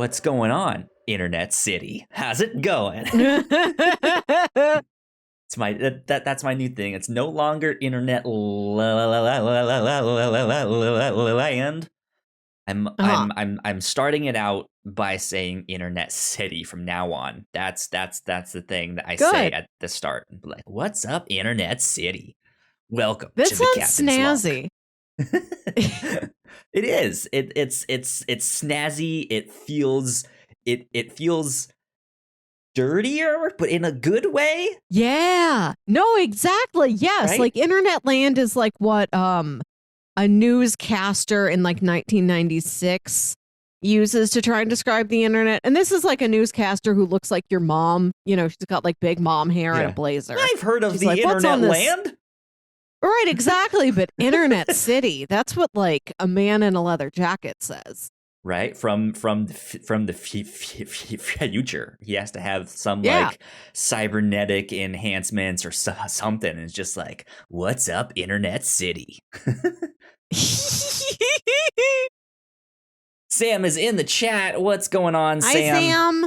What's going on, Internet City? How's it going? It's my that's my new thing. It's no longer Internet land. I'm starting it out by saying Internet City from now on. That's the thing that I say at the start. Like, what's up, Internet City? Welcome to the Captain's snazzy. It is. It's snazzy. It feels dirtier, but in a good way. Yeah. No, exactly. Yes. Right? Like Internet Land is like what a newscaster in like 1996 uses to try and describe the internet. And this is like a newscaster who looks like your mom. You know, she's got like big mom hair and a blazer. I've heard of the Internet Land. Right, exactly. But Internet City, that's what like a man in a leather jacket says. Right, from the future, he has to have some like cybernetic enhancements or something. And it's just like, what's up, Internet City? Sam is in the chat. What's going on, Sam? Hi, Sam.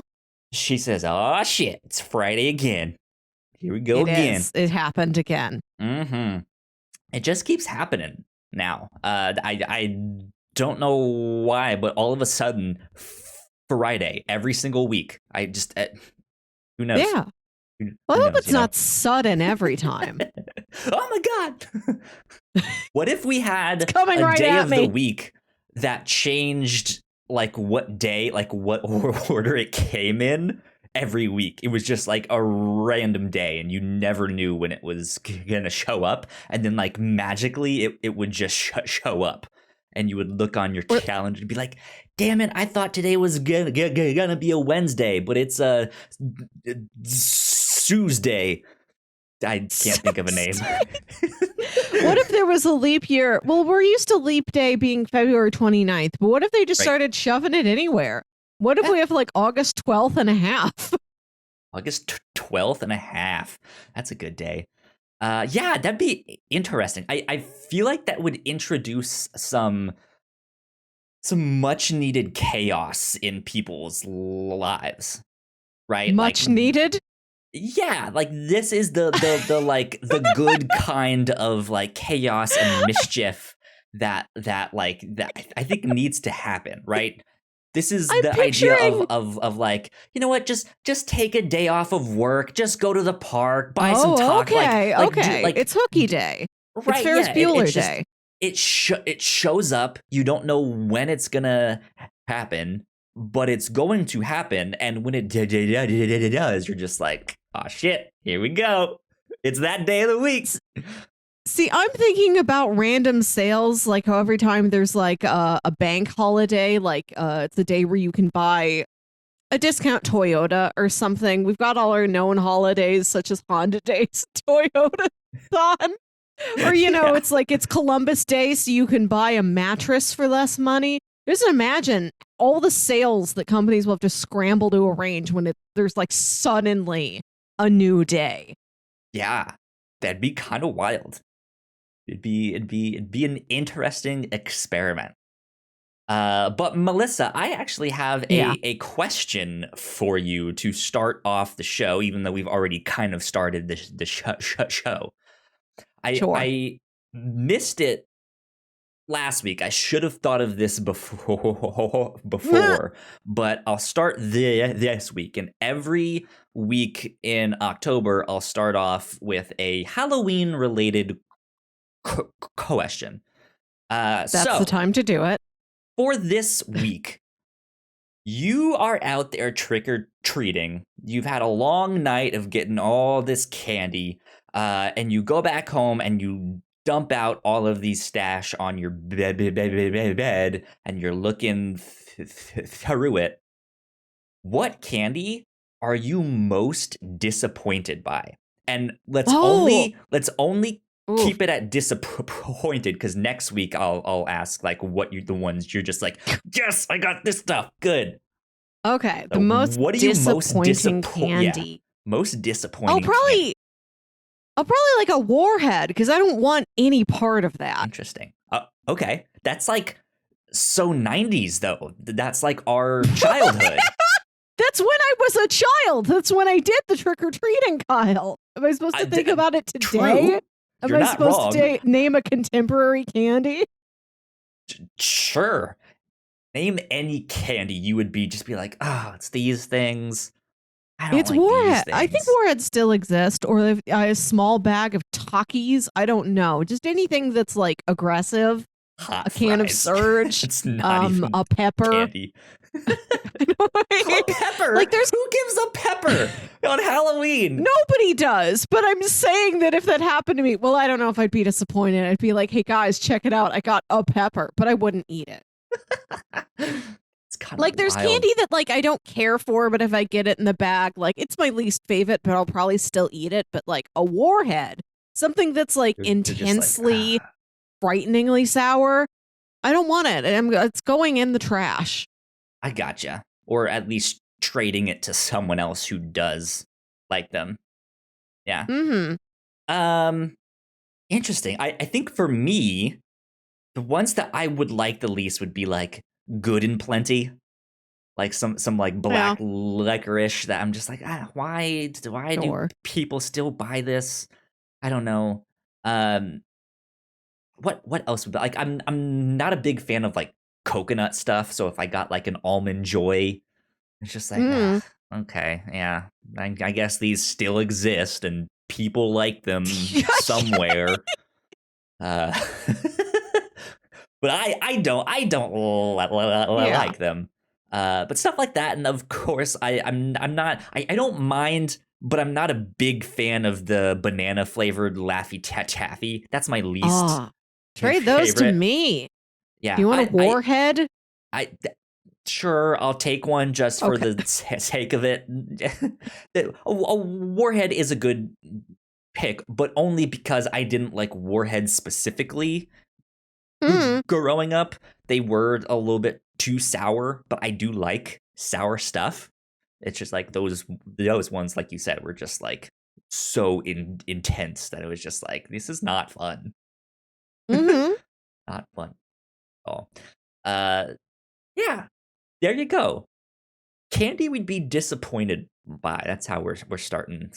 She says, "Oh shit, it's Friday again. Here we go again. It happened again. Mm-hmm. It just keeps happening now. I don't know why, but all of a sudden, Friday every single week. I just who knows? Yeah. Well, I hope it's not sudden every time. Oh my god! What if we had a right day of the week that changed like what day, like what order it came in every week? It was just like a random day, and you never knew when it was gonna show up, and then like magically it would just show up. And you would look on your calendar and be like, damn it, I thought today was gonna be a Wednesday, but it's a Tuesday. I can't think of a name. What if there was a leap year? Well, we're used to leap day being February 29th, but what if they just started shoving it anywhere? What if we have like August 12th and a half? August 12th and a half. That's a good day. Yeah, that'd be interesting. I feel like that would introduce some much needed chaos in people's lives, right? Much needed? Yeah, like this is the like the good kind of like chaos and mischief that I think needs to happen, right? This is the idea of like, you know what, just take a day off of work, just go to the park, buy some taco. Okay. It's hooky day. Right, it's Ferris Bueller Day. It shows up. You don't know when it's gonna happen, but it's going to happen. And when it does, you're just like, oh shit, here we go. It's that day of the week. See, I'm thinking about random sales, like how every time there's like a bank holiday, like it's the day where you can buy a discount Toyota or something. We've got all our known holidays, such as Honda Days, Toyota Thon. Or, you know, it's like it's Columbus Day, so you can buy a mattress for less money. Just imagine all the sales that companies will have to scramble to arrange when there's like suddenly a new day. Yeah, that'd be kind of wild. It'd be an interesting experiment. But Melissa, I actually have a question for you to start off the show, even though we've already kind of started the show. I missed it last week. I should have thought of this before, but I'll start this week. And every week in October, I'll start off with a Halloween-related question. That's the time to do it. For this week, you are out there trick-or-treating. You've had a long night of getting all this candy, and you go back home and you dump out all of these stash on your bed, and you're looking through it. What candy are you most disappointed by? And let's only keep it at disappointed, because next week I'll ask like what the ones you're just like, yes, I got this stuff, good. Okay, so the most what are you disappointing candy? Yeah, most disappointing. I'll probably like a warhead, because I don't want any part of that. Interesting. Okay, that's like so 90s though. That's like our childhood. That's when I was a child. That's when I did the trick or treating, Kyle. Am I supposed to think about it today? True. Am You're I not supposed wrong. to name a contemporary candy? Sure. Name any candy, you would just be like, oh, it's these things. I don't It's like these Warhead. I think things. Warheads still exist, or a small bag of Takis. I don't know. Just anything that's like aggressive. Hot A can of fries. Surge. It's not even a pepper. candy. A pepper? Like there's who gives a pepper on Halloween? Nobody does, but I'm saying that if that happened to me, well, I don't know if I'd be disappointed. I'd be like, hey guys, check it out. I got a pepper, but I wouldn't eat it. It's kind of like there's wild. candy that like I don't care for, but if I get it in the bag, like it's my least favorite, but I'll probably still eat it. But like a Warhead, something that's like You're intensely, like, frighteningly sour, I don't want it. It's going in the trash. I gotcha. Or at least trading it to someone else who does like them. Yeah. Mm-hmm. Interesting. I think for me, the ones that I would like the least would be like Good and Plenty. Like some like black licorice that I'm just like, why do people still buy this? I don't know. What else would like I'm not a big fan of like coconut stuff, so if I got like an almond joy, it's just like okay, yeah. I guess these still exist and people like them somewhere. But I don't like them. But stuff like that, and of course I'm not I don't mind, but I'm not a big fan of the banana flavored Laffy Taffy. That's my least trade favorite. those to me. Yeah. Do you want a Warhead? Sure, I'll take one just for the sake of it. A Warhead is a good pick, but only because I didn't like Warhead specifically. Growing up, they were a little bit too sour, but I do like sour stuff. It's just like those ones, like you said, were just like so intense that it was just like, this is not fun. Not fun at all. Yeah, there you go. Candy we'd be disappointed by. That's how we're starting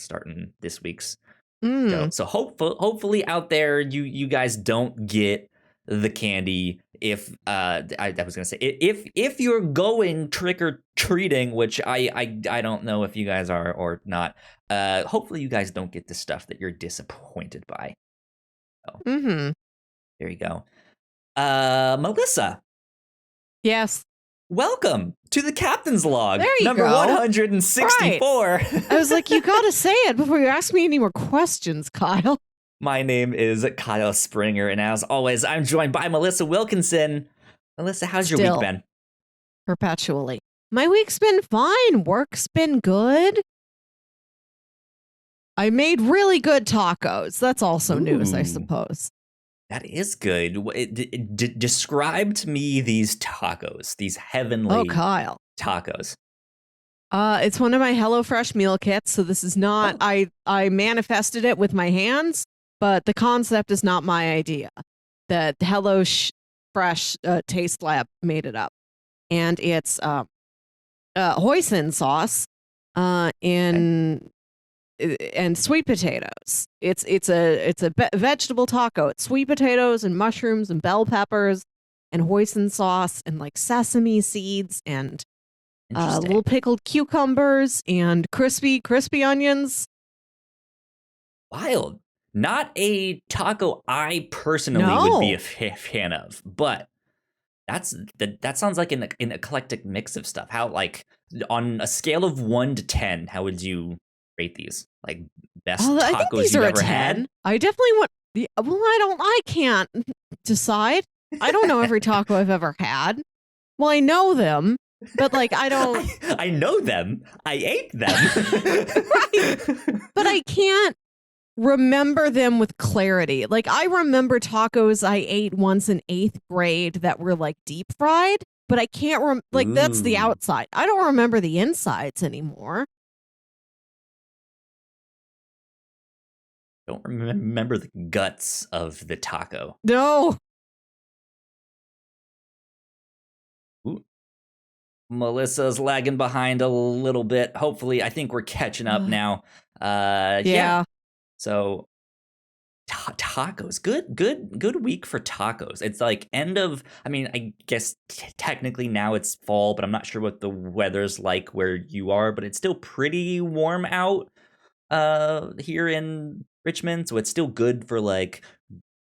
this week's show. So hopefully out there you guys don't get the candy if I was gonna say if you're going trick or treating, which I don't know if you guys are or not. Hopefully you guys don't get the stuff that you're disappointed by. So, there you go. Melissa. Yes. Welcome to the Captain's Log, there you number go. 164. Right. I was like, you gotta say it before you ask me any more questions, Kyle. My name is Kyle Springer, and as always, I'm joined by Melissa Wilkinson. Melissa, how's your week been? Perpetually. My week's been fine. Work's been good. I made really good tacos. That's also news, I suppose. That is good. Describe to me these tacos, these heavenly Kyle. tacos. It's one of my HelloFresh meal kits, so this is not, I manifested it with my hands, but the concept is not my idea. The HelloFresh Taste Lab made it up. And it's hoisin sauce and sweet potatoes. It's a vegetable taco. It's sweet potatoes and mushrooms and bell peppers and hoisin sauce and like sesame seeds and little pickled cucumbers and crispy onions. Wild. Not a taco I personally would be a fan of, but that sounds like an eclectic mix of stuff. How, like, on a scale of 1 to 10, how would you rate these? Like, best tacos you've ever had? I definitely want. Well, I can't decide. I don't know every taco I've ever had. Well, I know them, but like I don't. I know them. I ate them. Right. But I can't remember them with clarity. Like I remember tacos I ate once in 8th grade that were like deep fried, but I can't that's the outside. I don't remember the insides anymore. Don't remember the guts of the taco. No. Melissa's lagging behind a little bit. Hopefully, I think we're catching up now. Yeah. So tacos, good week for tacos. It's like end of, I mean, I guess technically now it's fall, but I'm not sure what the weather's like where you are, but it's still pretty warm out here in Richmond, so it's still good for like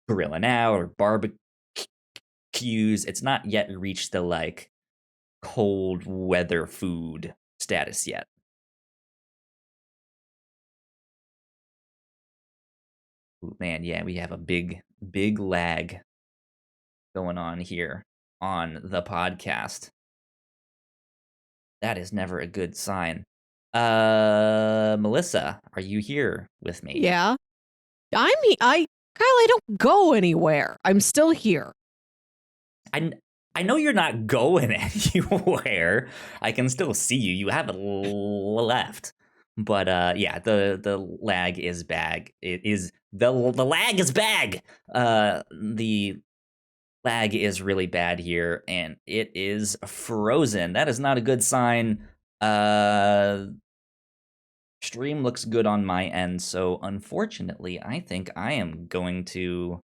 grilling out or barbecues. It's not yet reached the like cold weather food status yet. Ooh, man, yeah, we have a big lag going on here on the podcast. That is never a good sign. Melissa, are you here with me? Yeah. Kyle, I don't go anywhere. I'm still here. I know you're not going anywhere. I can still see you. You haven't left. But yeah, the lag is bag. It is the lag is bag. The lag is really bad here, and it is frozen. That is not a good sign. Stream looks good on my end, so unfortunately, I think I am going to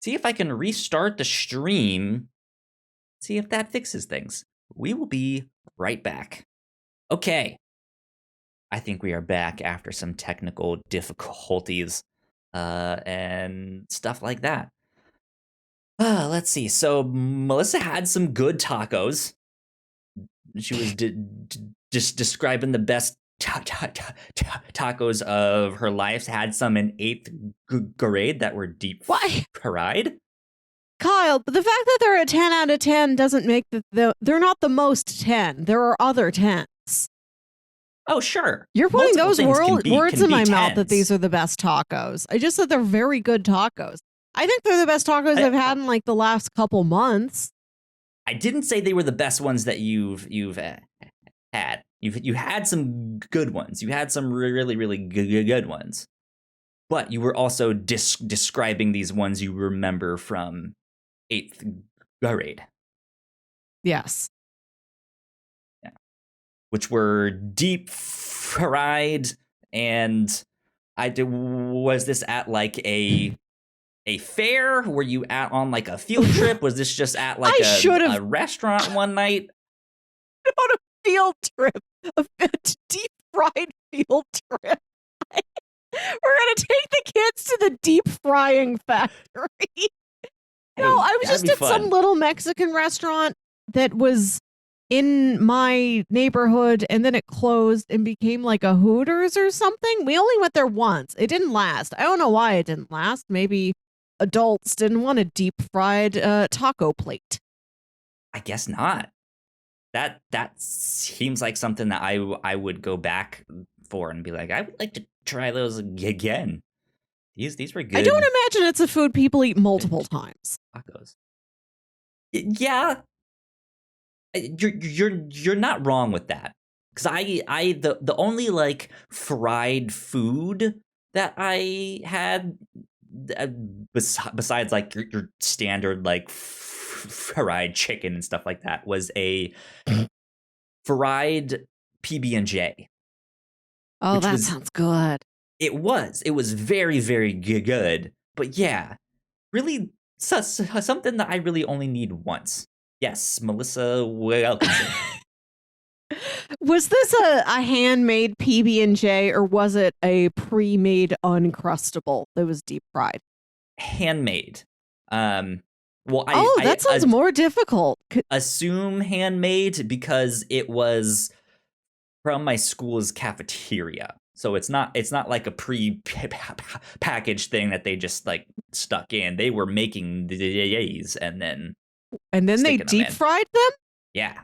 see if I can restart the stream. See if that fixes things. We will be right back. Okay. I think we are back after some technical difficulties and stuff like that. Let's see. So Melissa had some good tacos. She was just describing the best tacos of her life. Had some in 8th grade that were deep fried. Kyle, but the fact that they're a 10 out of 10 doesn't make they're not the most 10. There are other 10s. Oh, sure. You're putting those words in my mouth 10s. that these are the best tacos. I just said they're very good tacos. I think they're the best tacos I've had in like the last couple months. I didn't say they were the best ones that you've had. You had some good ones. You had some really good ones. But you were also describing these ones you remember from 8th grade. Yes. Yeah. Which were deep fried, and was this at like a fair? Were you on like a field trip? Was this just at like a restaurant one night? On a field trip, a deep fried field trip. We're gonna take the kids to the deep frying factory. No, I was just at some little Mexican restaurant that was in my neighborhood, and then it closed and became like a Hooters or something. We only went there once. It didn't last. I don't know why it didn't last. Maybe adults didn't want a deep fried taco plate. I guess not. That seems like something that I would go back for and be like, I would like to try those again. These were good. I don't imagine it's a food people eat multiple times. Tacos. Yeah, you're not wrong with that. Because the only like fried food that I had besides like your standard like fried chicken and stuff like that was a fried PB&J. Oh, that sounds good. It was very, very good. But yeah, really something that I really only need once. Yes, Melissa, welcome. Was this a handmade PB&J, or was it a pre-made Uncrustable that was deep fried? Handmade. Well, that sounds more difficult. Assume handmade because it was from my school's cafeteria. So it's not like a pre-packaged thing that they just like stuck in. They were making these and then they deep fried them? Yeah.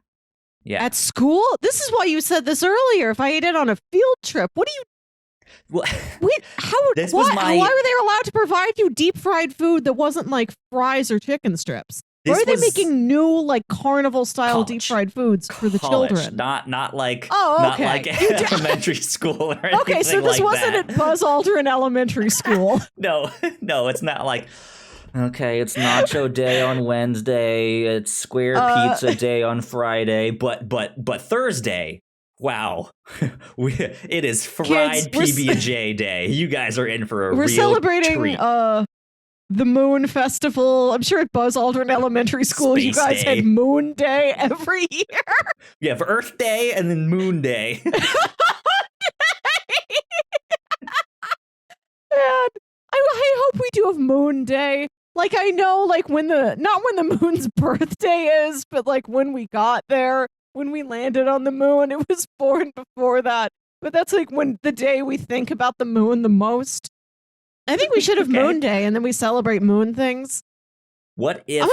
At school? This is why you said this earlier. If I ate it on a field trip, what do you? Well, wait, why were they allowed to provide you deep fried food that wasn't like fries or chicken strips? Why are they making new like carnival style deep fried foods for the children? Not like not like elementary school or anything. Okay, so this wasn't that. at Buzz Aldrin Elementary School. No, it's not like Okay, it's Nacho Day on Wednesday. It's Square Pizza Day on Friday. But Thursday, wow, it is fried PB&J Day. You guys are in for a real celebrating treat. The Moon Festival. I'm sure at Buzz Aldrin Elementary School, Space you guys Day. had Moon Day every year. We have Earth Day and then Moon Day. Man, I hope we do have Moon Day. Like, I know, like, not when the moon's birthday is, but like when we got there, when we landed on the moon, it was born before that. But that's like when the day we think about the moon the most. I think we should have Moon Day, and then we celebrate moon things. What if I'm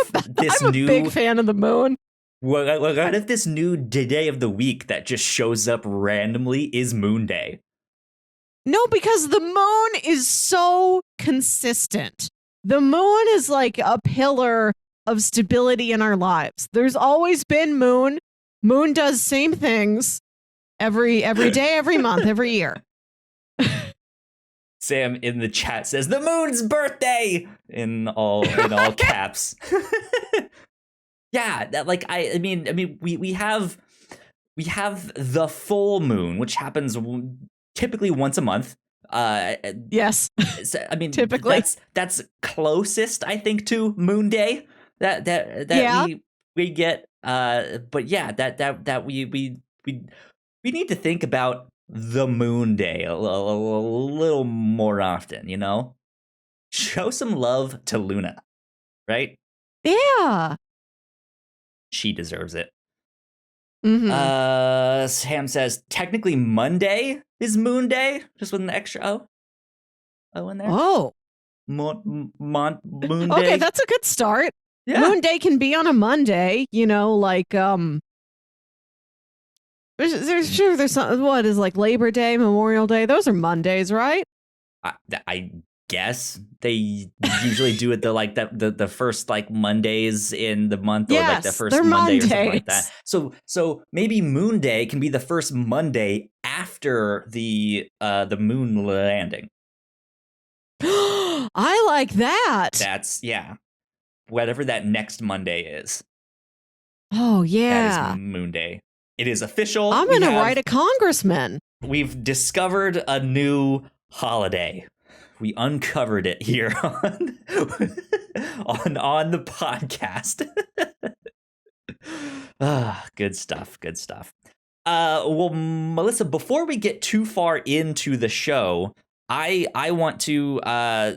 a big fan of the moon. What if this new day of the week that just shows up randomly is Moon Day? No, because the moon is so consistent. The moon is like a pillar of stability in our lives. There's always been moon. Moon does same things every day, every month, every year. Sam in the chat says the moon's birthday in all caps. Yeah, that, like I mean we have the full moon, which happens typically once a month. Yes. I mean, typically that's closest, I think, to Moon Day that yeah. we get. But yeah, that we need to think about the Moon Day a little more often. You know, show some love to Luna, right? Yeah, she deserves it. Mm-hmm. Sam says technically Monday is Moon Day, just with an extra O in there. Oh, Moon Day. Okay, that's a good start. Yeah. Moon Day can be on a Monday, you know, like there's some, what is like Labor Day, Memorial Day. Those are Mondays, right? I guess they usually do it the first like Mondays in the month, or like the first Monday or something like that. So maybe Moon Day can be the first Monday after the moon landing. I like that. That's whatever that next Monday is. Oh yeah, that is Moon Day. It is official. I'm gonna write a congressman. We've discovered a new holiday. We uncovered it here on the podcast. Good stuff. Well, Melissa, before we get too far into the show, I want to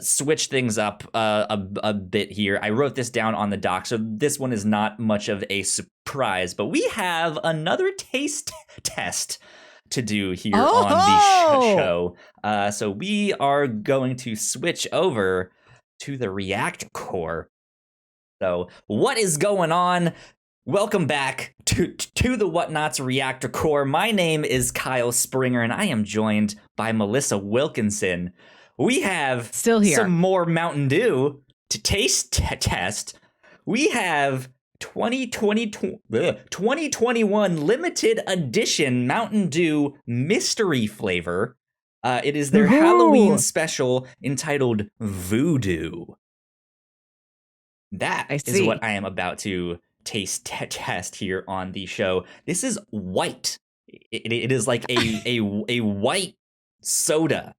switch things up a bit here. I wrote this down on the doc, so this one is not much of a surprise, but we have another taste test to do here on the show. So we are going to switch over to the reactor core. So what is going on? Welcome back to the Whatnauts Reactor Core. My name is Kyle Springer, and I am joined by Melissa Wilkinson. We have still here some more Mountain Dew to taste test. We have 2021 limited edition Mountain Dew mystery flavor. It is their Halloween special entitled Voodoo. That is what I am about to taste test here on the show. This is white. It is like a white soda.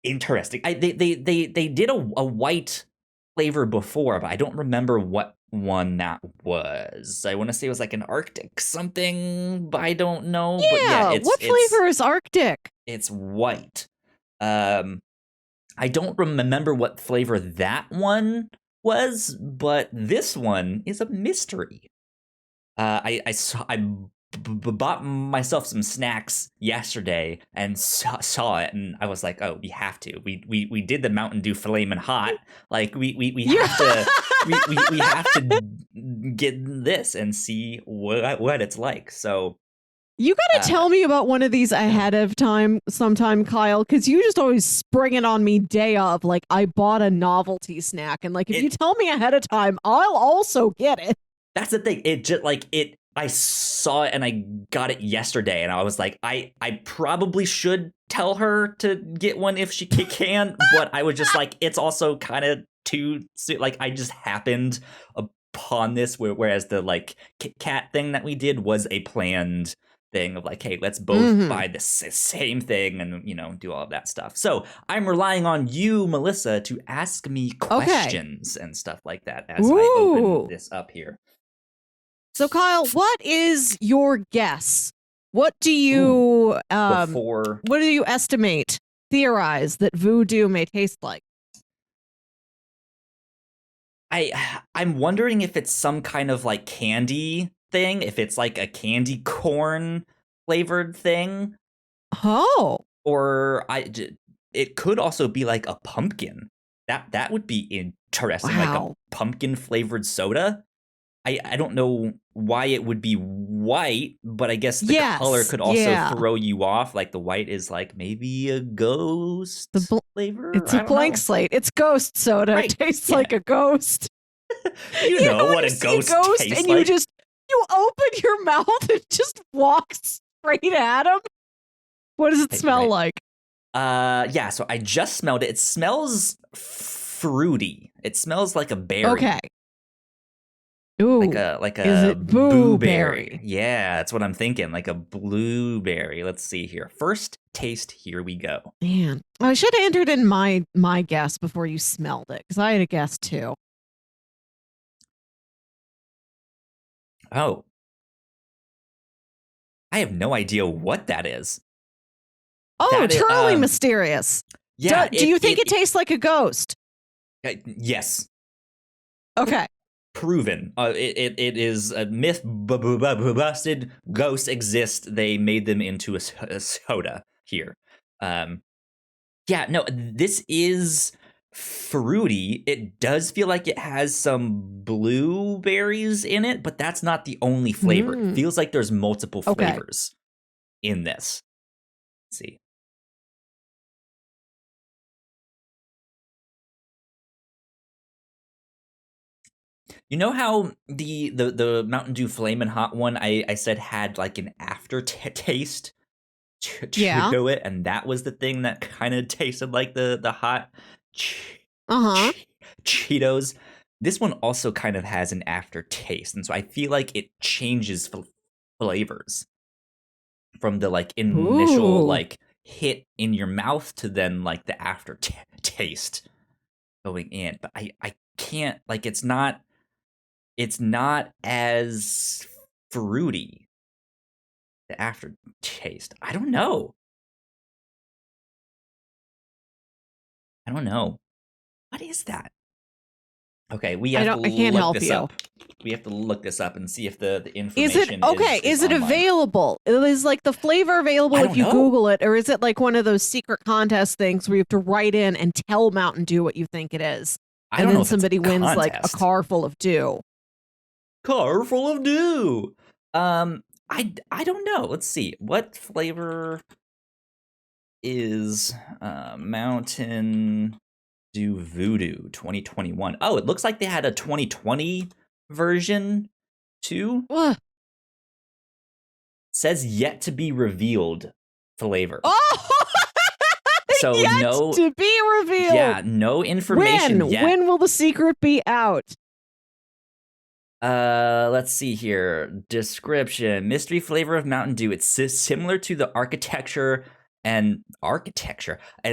Interesting. They did a white flavor before, but I don't remember what one that was. I want to say it was like an Arctic something, but I don't know. Yeah, but what flavor is Arctic? It's white. I don't remember what flavor that one was, but this one is a mystery. I bought myself some snacks yesterday and saw it, and I was like, oh, we have to. We did the Mountain Dew Flamin' Hot. Like we have to we have to get this and see what it's like. So you gotta tell me about one of these ahead of time sometime, Kyle, because you just always spring it on me day of. Like, I bought a novelty snack, and like if you tell me ahead of time, I'll also get it. That's the thing. It just I saw it and I got it yesterday, and I was like, I probably should tell her to get one if she can, but I was just like, it's also kind of too soon. Like I just happened upon this, whereas the like Kit Kat thing that we did was a planned thing of like, hey, let's both buy the same thing and, you know, do all of that stuff. So I'm relying on you, Melissa, to ask me questions and stuff like that as I open this up here. So Kyle, what is your guess? What do you what do you estimate, theorize that voodoo may taste like? I'm wondering if it's some kind of like candy thing, if it's like a candy corn flavored thing. Oh. Or it could also be like a pumpkin. That would be interesting, like a pumpkin flavored soda. I don't know why it would be white, but I guess the color could also throw you off. Like the white is like maybe a ghost flavor. It's a blank slate. It's ghost soda. Right. It tastes like a ghost. you know what a ghost tastes and like. You open your mouth and just walk straight at him. What does it smell like? Yeah, so I just smelled it. It smells fruity. It smells like a berry. Okay. Ooh, like a is it blueberry? Yeah, that's what I'm thinking. Like a blueberry. Let's see here. First taste. Here we go. Man, I should have entered in my guess before you smelled it because I had a guess too. Oh, I have no idea what that is. Oh, truly mysterious. Yeah. Do you think it tastes like a ghost? Yes. Okay. Proven. It is a myth busted. Ghosts exist. They made them into a soda here. Yeah, no, this is fruity. It does feel like it has some blueberries in it, but that's not the only flavor. It feels like there's multiple flavors in this. Let's see. You know how the Mountain Dew Flamin' Hot one I said had like an aftertaste to it, and that was the thing that kind of tasted like the hot Cheetos. This one also kind of has an aftertaste, and so I feel like it changes flavors from the like initial like hit in your mouth to then like the aftertaste going in. But I can't, like, it's not as fruity, the aftertaste. I don't know. What is that? Okay, we have to look this up. We have to look this up and see if the information is it online. Available? Is like the flavor available if you Google it, or is it like one of those secret contest things where you have to write in and tell Mountain Dew what you think it is? And then somebody wins like a car full of Dew. Car full of Dew. I don't know. Let's see. What flavor is Mountain Dew Voodoo 2021? Oh, it looks like they had a 2020 version too. What? Says yet to be revealed flavor. Oh! So yet to be revealed. Yeah, no information yet. When will the secret be out? Let's see here. Description: mystery flavor of Mountain Dew. It's similar to the architecture and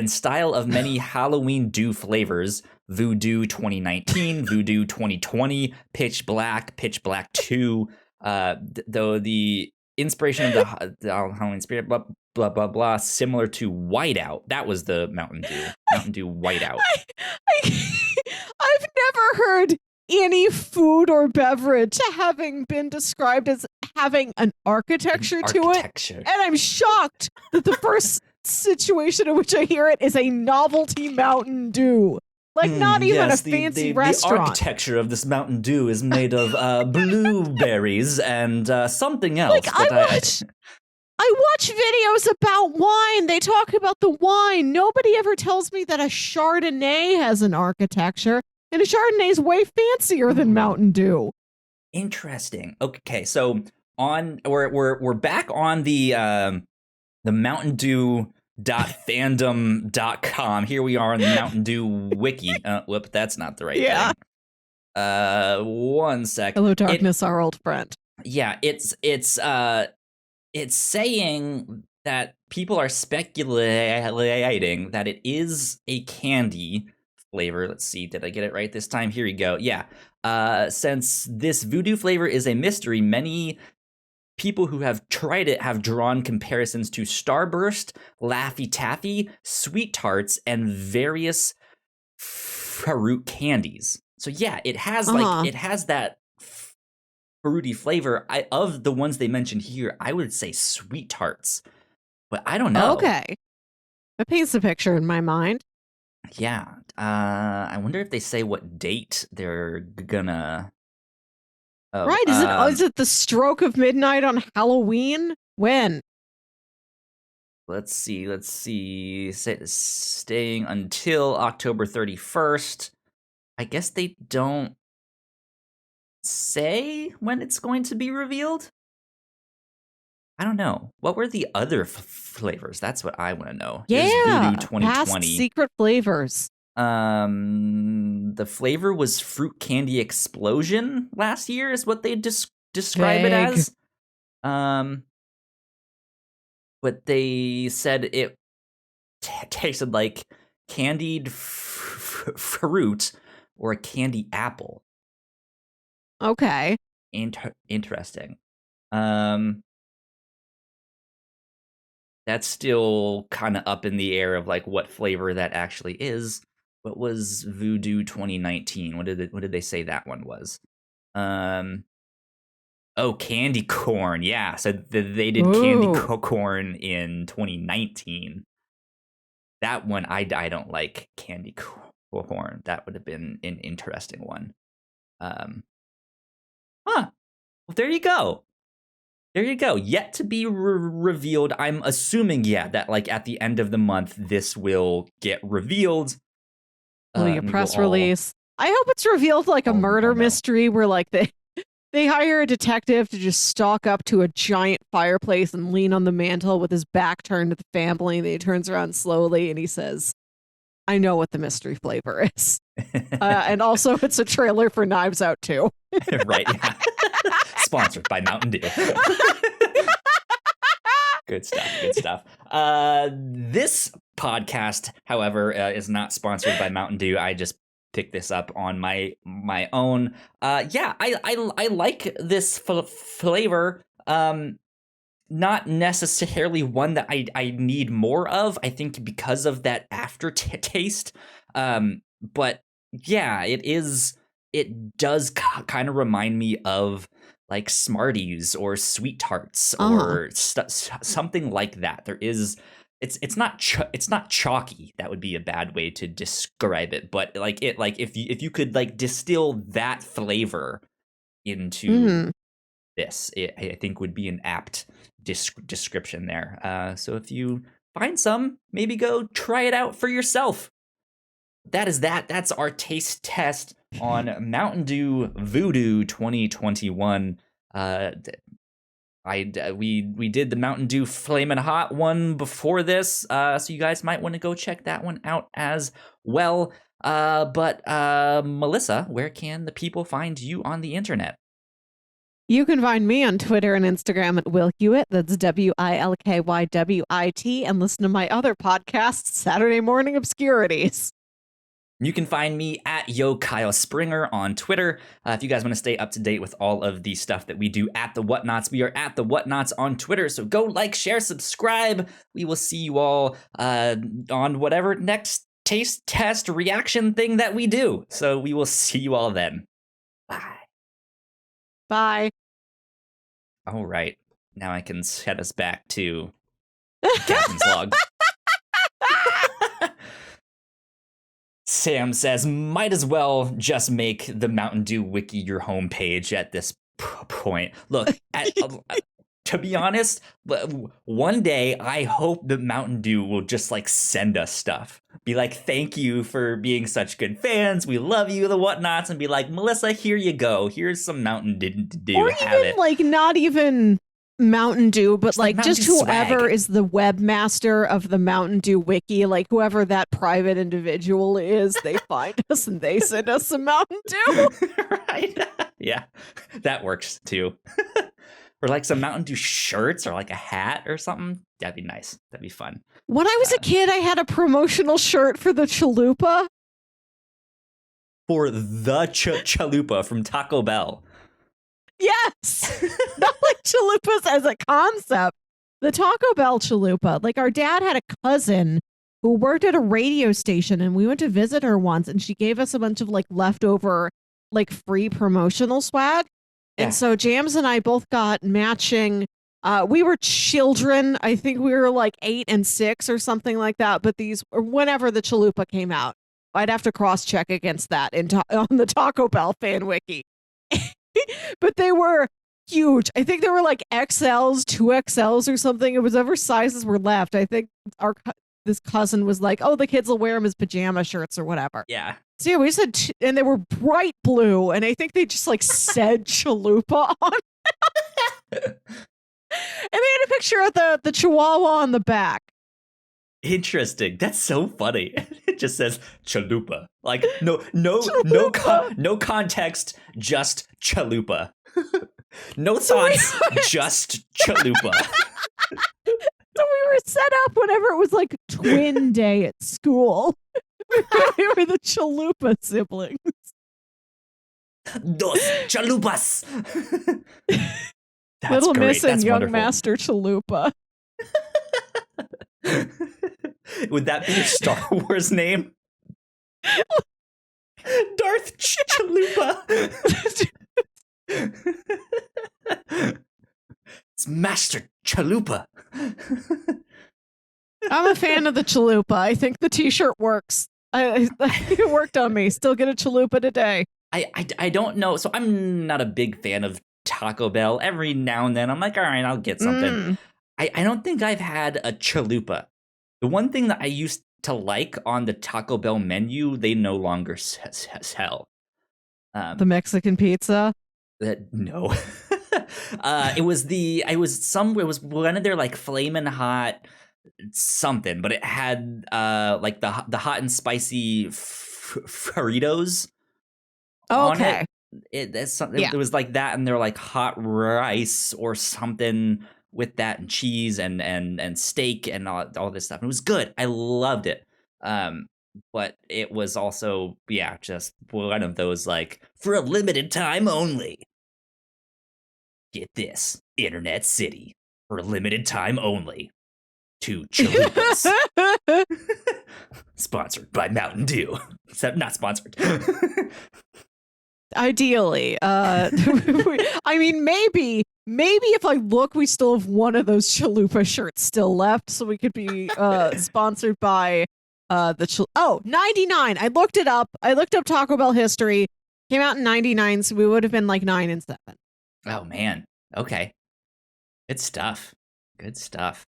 style of many Halloween Dew flavors. Voodoo 2019, Voodoo 2020, Pitch Black 2. Though the inspiration of the Halloween spirit, blah blah blah blah, similar to Whiteout. That was the Mountain Dew Whiteout. I've never heard any food or beverage having been described as having an architecture to it, and I'm shocked that the first situation in which I hear it is a novelty Mountain Dew. Like, not even a fancy restaurant. The architecture of this Mountain Dew is made of blueberries and something else. Like, I watch videos about wine. They talk about the wine. Nobody ever tells me that a Chardonnay has an architecture, and a Chardonnay is way fancier than Mountain Dew. Interesting. Okay, so we're back on the Mountain Dew Fandom.com. Here we are on the Mountain Dew wiki. Whoop, that's not the right thing. 1 sec. Hello, darkness, our old friend. Yeah, it's saying that people are speculating that it is a candy flavor. Let's see, did I get it right this time? Here we go. Yeah. Since this voodoo flavor is a mystery, many people who have tried it have drawn comparisons to Starburst, Laffy Taffy, Sweet Tarts, and various fruit candies. So yeah, it has it has that fruity flavor. Of the ones they mentioned here, I would say Sweet Tarts, but I don't know. Okay, it paints a picture in my mind. Yeah, I wonder if they say what date they're gonna. Oh, right? Is it the stroke of midnight on Halloween? When? Let's see. Staying until October 31st. I guess they don't say when it's going to be revealed. I don't know. What were the other flavors? That's what I want to know. Yeah, Voodoo 2020. Past secret flavors. The flavor was Fruit Candy Explosion last year, is what they describe it as. But they said it tasted like candied fruit or a candy apple. Okay. Interesting. That's still kind of up in the air of like what flavor that actually is. What was Voodoo 2019? What did they say that one was? Oh, candy corn. Yeah, so they did candy corn in 2019. That one I don't like candy corn. That would have been an interesting one. Well, there you go. There you go. Yet to be revealed. I'm assuming, that like at the end of the month, this will get revealed. Will be a press release. I hope it's revealed like a murder mystery where like they hire a detective to just stalk up to a giant fireplace and lean on the mantle with his back turned to the family. And then he turns around slowly and he says, I know what the mystery flavor is. And also it's a trailer for Knives Out 2. Right. Yeah. Sponsored by Mountain Dew. Good stuff. This podcast, however, is not sponsored by Mountain Dew. I just picked this up on my own. I like this flavor. Not necessarily one that I need more of. I think because of that aftertaste. But yeah, it does kind of remind me of like Smarties or Sweet Tarts or something like that. There is, it's not chalky. That would be a bad way to describe it. But if you could like distill that flavor into this, I think would be an apt description there. So if you find some, maybe go try it out for yourself. That's our taste test on Mountain Dew Voodoo 2021. We did the Mountain Dew Flamin' Hot one before this, so you guys might want to go check that one out as well. But Melissa, where can the people find you on the internet? You can find me on Twitter and Instagram at Will Hewitt. That's WILKYWIT, and listen to my other podcast, Saturday Morning Obscurities. You can find me at Yo Kyle Springer on Twitter. If you guys want to stay up to date with all of the stuff that we do at the Whatnauts, we are at the Whatnauts on Twitter. So go like, share, subscribe. We will see you all on whatever next taste test reaction thing that we do. So we will see you all then. Bye. Bye. All right. Now I can set us back to Captain's Log. Sam says, might as well just make the Mountain Dew Wiki your homepage at this point. Look, to be honest, one day I hope the Mountain Dew will just like send us stuff. Be like, thank you for being such good fans. We love you, the Whatnauts. And be like, Melissa, here you go. Here's some Mountain Dew. Or even like not even Mountain Dew, but Just like like Mountain just Dew whoever swag. is the webmaster of the Mountain Dew wiki, like whoever that private individual is, they find us and they send us some Mountain Dew. Right? Yeah, that works too. Or like some Mountain Dew shirts or like a hat or something. That'd be nice. That'd be fun. When I was a kid, I had a promotional shirt for the Chalupa. For the Chalupa from Taco Bell. Yes. Not like chalupas as a concept. The Taco Bell chalupa. Like our dad had a cousin who worked at a radio station and we went to visit her once and she gave us a bunch of like leftover like free promotional swag. Yeah. And so Jams and I both got matching we were children. I think we were like 8 and 6 or something like that, but these or whenever the chalupa came out, I'd have to cross check against that on the Taco Bell fan wiki. But they were huge. I think they were like XLs, 2XLs or something. It was whatever sizes were left. I think this cousin was like, oh, the kids will wear them as pajama shirts or whatever. Yeah. So yeah, we said, and they were bright blue. And I think they just like said chalupa on it. And they had a picture of the chihuahua on the back. Interesting. That's so funny. It just says chalupa. Like no context, just chalupa. No thoughts, just chalupa. So we were set up whenever it was like twin day at school. We were the chalupa siblings. Dos chalupas. That's Little great. Miss and That's Young wonderful. Master Chalupa. Would that be your Star Wars name? Darth Chalupa. It's Master Chalupa. I'm a fan of the chalupa. I think the t-shirt works. I think it worked on me. Still get a chalupa today. I don't know. So I'm not a big fan of Taco Bell. Every now and then I'm like, all right, I'll get something. I don't think I've had a chalupa. The one thing that I used to like on the Taco Bell menu, they no longer sell. The Mexican pizza? No. It was one of their like flamin' hot something, but it had like the hot and spicy Fritos. Okay. It was like that, and they're like hot rice or something with that, and cheese and steak and all this stuff. It was good. I loved it. But it was also just one of those like for a limited time only. Get this, Internet City for a limited time only. 2 chalupas. Sponsored by Mountain Dew. Except not sponsored. Ideally. I mean, maybe if I look, we still have one of those chalupa shirts still left, so we could be sponsored by 99. I looked it up. I looked up Taco Bell history. Came out in 99, so we would have been like 9 and 7. Oh man. Okay. Good stuff. Good stuff.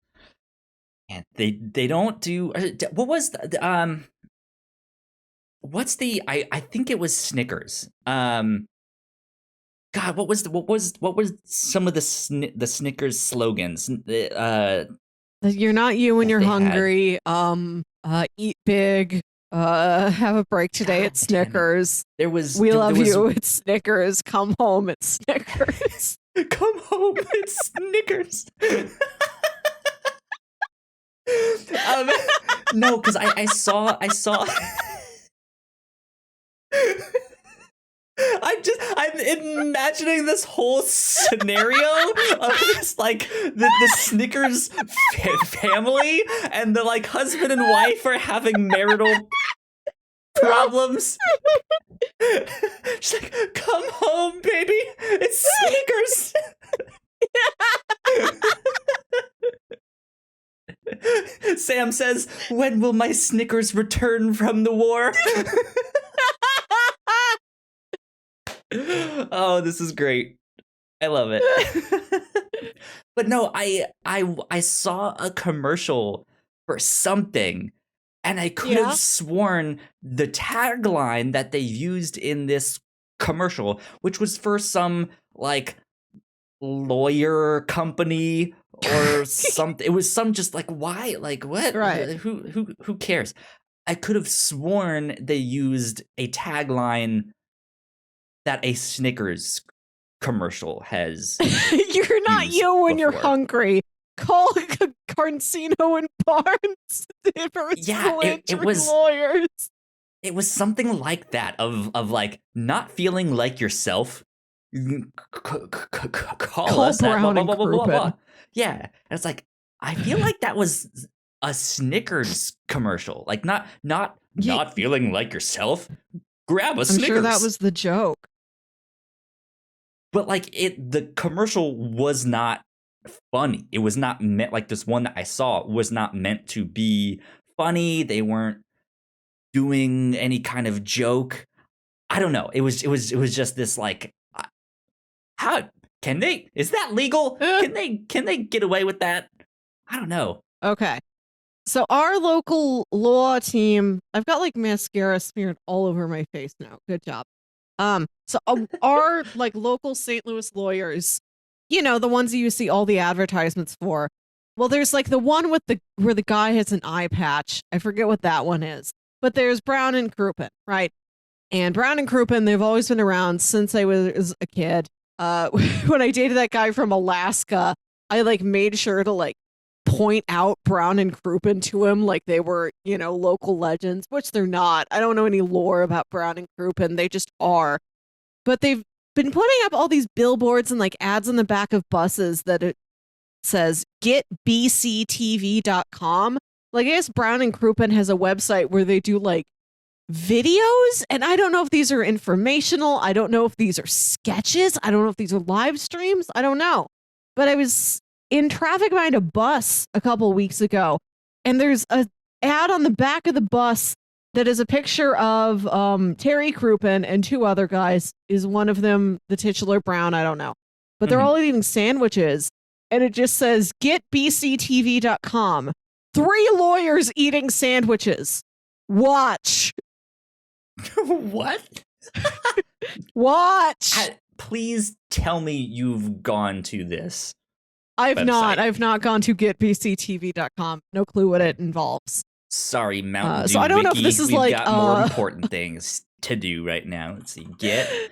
And they don't do what was the what's the I think it was Snickers. God, what was some of the Snickers slogans? You're not you when you're hungry. Eat big. Have a break today at Snickers. We love you. It's Snickers. Come home. It's Snickers. Come home. It's Snickers. No, because I saw. I'm imagining this whole scenario of this like the Snickers family, and the like husband and wife are having marital problems. She's like, "Come home, baby. It's Snickers." Sam says, "When will my Snickers return from the war?" Oh, this is great. I love it. But no, I saw a commercial for something, and I could have sworn the tagline that they used in this commercial, which was for some like lawyer company or something. It was some just like, why? Like, what? Right. Who cares? I could have sworn they used a tagline that a Snickers commercial has You're not used you when you're before. hungry. Call Carcino and Barnes Yeah, it was lawyers. It was something like that of like not feeling like yourself. Call us at blah Brown blah and blah blah blah blah. Crouppen. Yeah, and it's like I feel like that was a Snickers commercial. Like not feeling like yourself. Grab a I'm Snickers. sure that was the joke. But like the commercial was not funny. It was not meant like this one that I saw was not meant to be funny. They weren't doing any kind of joke. I don't know. It was just this like, how can they? Is that legal? Can they get away with that? I don't know. Okay. So our local law team, I've got like mascara smeared all over my face now. Good job. So our like local St. Louis lawyers, you know, the ones that you see all the advertisements for. Well, there's like the one with where the guy has an eye patch. I forget what that one is. But there's Brown and Crouppen, right? And Brown and Crouppen, they've always been around since I was a kid. When I dated that guy from Alaska, I like made sure to like point out Brown and Crouppen to him like they were, you know, local legends, which they're not. I don't know any lore about Brown and Crouppen. They just are. But they've been putting up all these billboards and like ads on the back of buses that it says getbctv.com. Like I guess Brown and Crouppen has a website where they do like videos, and I don't know if these are informational. I don't know if these are sketches. I don't know if these are live streams. I don't know. But I was in traffic behind a bus a couple weeks ago, and there's a ad on the back of the bus that is a picture of Terry Crouppen and two other guys. Is one of them the titular Brown? I don't know. But they're all eating sandwiches, and it just says getbctv.com. 3 lawyers eating sandwiches. Watch. What? Watch. Please tell me you've gone to this. I've website. I've not gone to getbctv.com. No clue what it involves. Sorry, Mountain Dew. So I don't know if this is we've like got more important things to do right now. Let's see.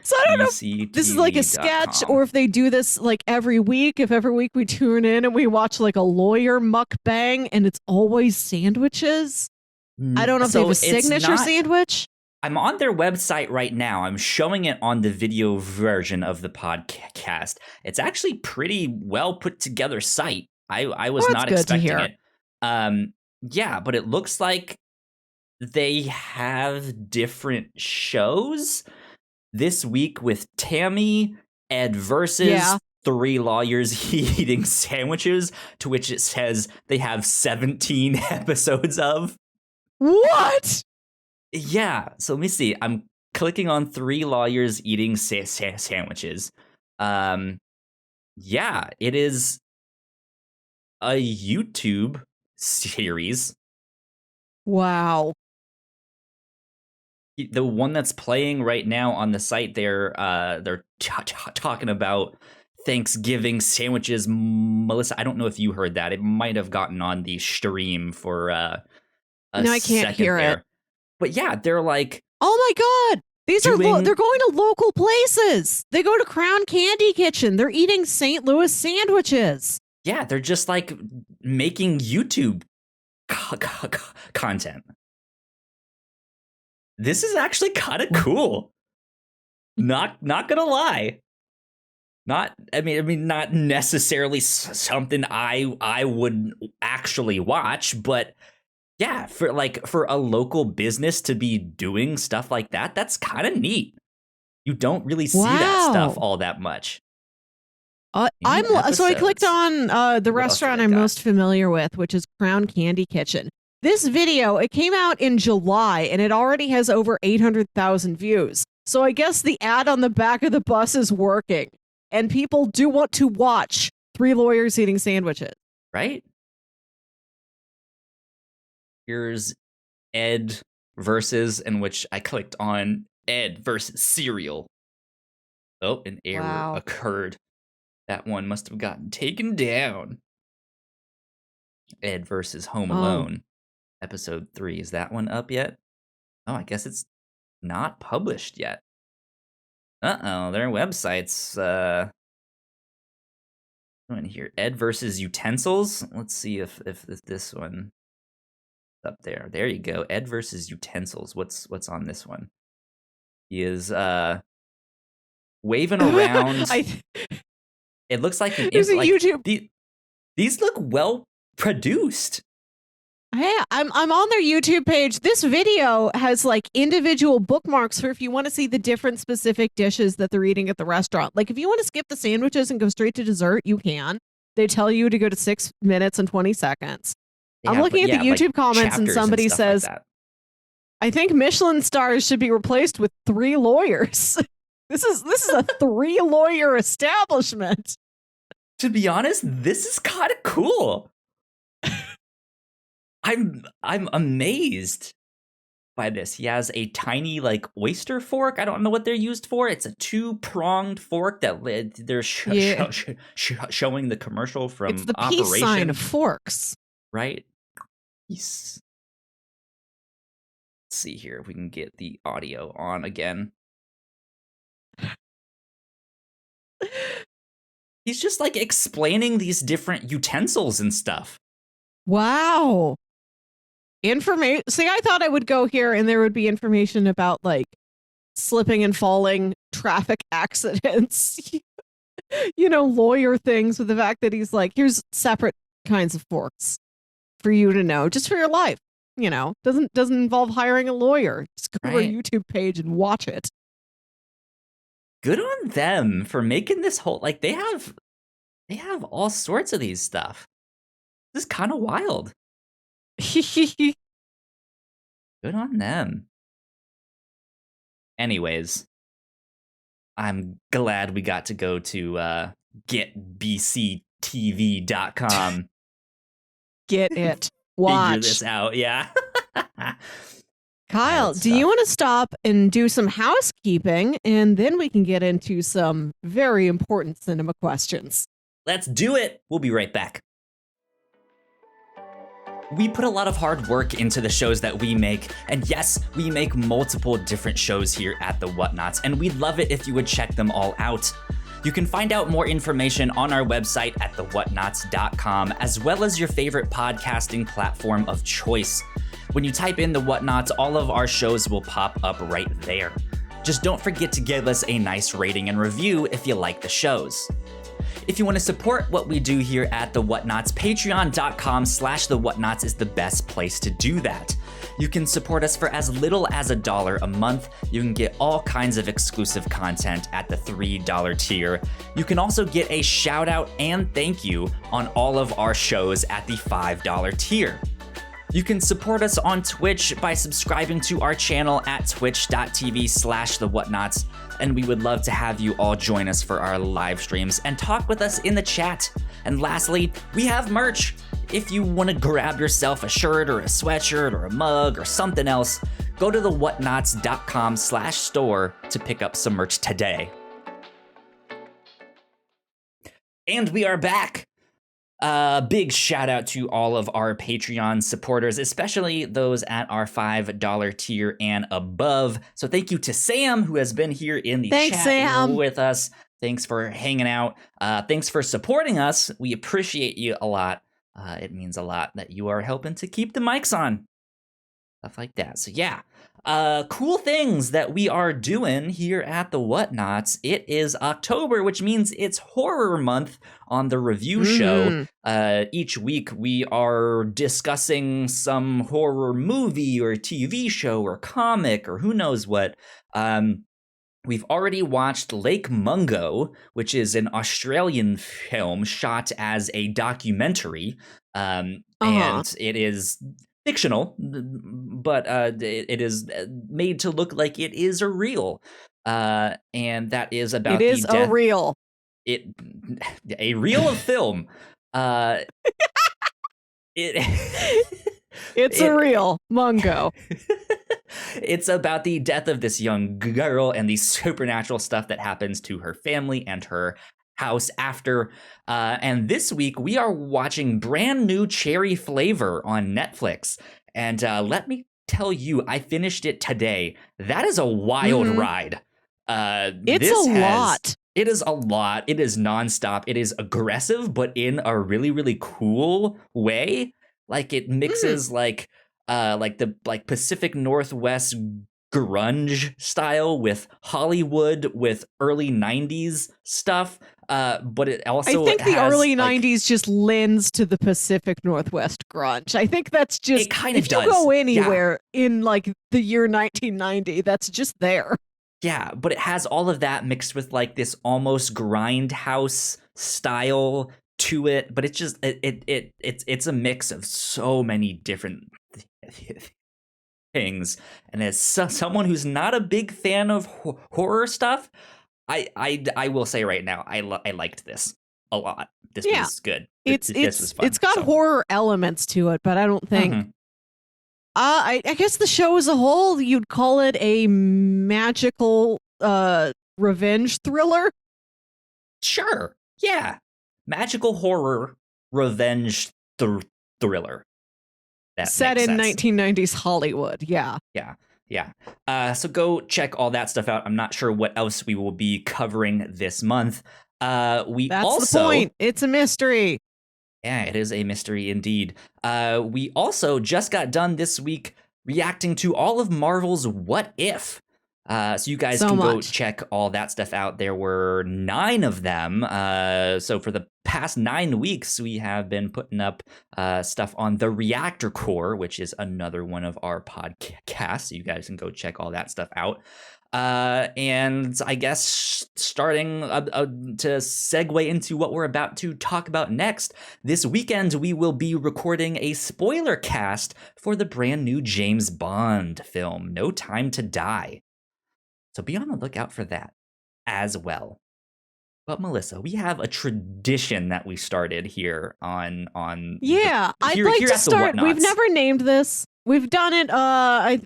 So I don't know if this is like a sketch or if they do this like every week. If every week we tune in and we watch like a lawyer mukbang and it's always sandwiches. I don't know if they have a signature sandwich. I'm on their website right now. I'm showing it on the video version of the podcast. It's actually pretty well put together site. I was not expecting it. Yeah, but it looks like they have different shows this week with Tammy, Ed versus 3 lawyers eating sandwiches, to which it says they have 17 episodes of. What? Yeah, so let me see. I'm clicking on 3 lawyers eating sandwiches. Yeah, it is a YouTube series. Wow. The one that's playing right now on the site, they're talking about Thanksgiving sandwiches. Melissa, I don't know if you heard that. It might have gotten on the stream for a no, I can't hear there. it. But yeah, they're like, oh my God, they're going to local places. They go to Crown Candy Kitchen. They're eating St. Louis sandwiches. Yeah, they're just like making YouTube content. This is actually kind of cool. Not gonna lie. Not necessarily something I would actually watch, but yeah, for a local business to be doing stuff like that, that's kind of neat. You don't really see that stuff all that much. I clicked on the restaurant I'm most familiar with, which is Crown Candy Kitchen. This video, it came out in July and it already has over 800,000 views. So I guess the ad on the back of the bus is working and people do want to watch 3 lawyers eating sandwiches. Right? Here's Ed versus, in which I clicked on Ed versus cereal. Oh, an error occurred. That one must have gotten taken down. Ed versus Home Oh. Alone, episode 3. Is that one up yet? Oh, I guess it's not published yet. Uh-oh, their website's in here. Ed versus Utensils. Let's see if this one up there. There you go. Ed versus Utensils. What's on this one? He is waving around. It looks like an There's a like, YouTube. These look well produced. Yeah, I'm on their YouTube page. This video has like individual bookmarks for if you want to see the different specific dishes that they're eating at the restaurant. Like if you want to skip the sandwiches and go straight to dessert, you can. They tell you to go to 6 minutes and 20 seconds. I'm looking at the YouTube comments and somebody says, like, I think Michelin stars should be replaced with 3 lawyers. This is a 3-lawyer establishment. To be honest, this is kind of cool. I'm amazed by this. He has a tiny like oyster fork. I don't know what they're used for. It's a 2-pronged fork that they're showing the commercial from it's the Operation. peace sign of forks, right? Peace. Let's see here if we can get the audio on again. He's just like explaining these different utensils and stuff. Wow. Information. See, I thought I would go here and there would be information about like slipping and falling, traffic accidents, lawyer things, with the fact that he's like, here's separate kinds of forks for you to know, just for your life. Doesn't involve hiring a lawyer. Just go to a YouTube page and watch it. Good on them for making this whole, like, they have all sorts of these stuff. This is kind of wild. Good on them. Anyways, I'm glad we got to go to getbctv.com. Get it. Watch. Figure this out, yeah. Kyle, do you want to stop and do some housekeeping, and then we can get into some very important cinema questions? Let's do it. We'll be right back. We put a lot of hard work into the shows that we make, and yes, we make multiple different shows here at the Whatnauts, and we'd love it if you would check them all out. You can find out more information on our website at thewhatnauts.com, as well as your favorite podcasting platform of choice. When you type in the Whatnauts, all of our shows will pop up right there. Just don't forget to give us a nice rating and review if you like the shows. If you want to support what we do here at The Whatnauts, patreon.com/The Whatnauts is the best place to do that. You can support us for as little as $1 a month. You can get all kinds of exclusive content at the $3 tier. You can also get a shout out and thank you on all of our shows at the $5 tier. You can support us on Twitch by subscribing to our channel at twitch.tv/The Whatnauts, and we would love to have you all join us for our live streams and talk with us in the chat. And lastly, we have merch. If you want to grab yourself a shirt or a sweatshirt or a mug or something else, go to thewhatnauts.com/store to pick up some merch today. And we are back. Big shout out to all of our Patreon supporters, especially those at our $5 tier and above. So thank you to Sam, who has been here in the chat with us. Thanks for hanging out. Thanks for supporting us. We appreciate you a lot. It means a lot that you are helping to keep the mics on. Stuff like that. So yeah. Cool things that we are doing here at the Whatnauts. It is October, which means it's horror month on the review show. Each week we are discussing some horror movie or TV show or comic or who knows what. We've already watched Lake Mungo, which is an Australian film shot as a documentary. And it is fictional, but it is made to look like it is a real, and that is about a reel of film. It's a real Mungo. It's about the death of this young girl and the supernatural stuff that happens to her family and her house after. And this week we are watching brand new Cherry Flavor on Netflix. And let me tell you, I finished it today. That is a wild ride. It's a lot. It is a lot. It is nonstop. It is aggressive, but in a really, really cool way. Like it mixes like the Pacific Northwest grunge style with Hollywood with early 90s stuff. But it also I think the has, early like, 90s just lends to the Pacific Northwest grunge. I think that's just, it kind of if does. you go anywhere in like the year 1990, that's just there. Yeah, but it has all of that mixed with like this almost grindhouse style to it, but it's just it's a mix of so many different things. And as someone who's not a big fan of horror stuff, I will say right now I liked this a lot. This was good. This was fun. It's got horror elements to it, but I don't think. I guess the show as a whole, you'd call it a magical revenge thriller. Sure. Yeah. Magical horror revenge thriller. That set in sense. 1990s Hollywood. Yeah. So go check all that stuff out. I'm not sure what else we will be covering this month. That's the point. It's a mystery. Yeah, it is a mystery indeed. We also just got done this week reacting to all of Marvel's What If. So you guys can go check all that stuff out. There were 9 of them. So for the past 9 weeks, we have been putting up stuff on the Reactor Core, which is another one of our podcasts. So you guys can go check all that stuff out. And I guess starting to segue into what we're about to talk about next, this weekend we will be recording a spoiler cast for the brand new James Bond film, No Time to Die. So be on the lookout for that as well. But Melissa, we have a tradition that we started here on I'd like to start. We've never named this. We've done it a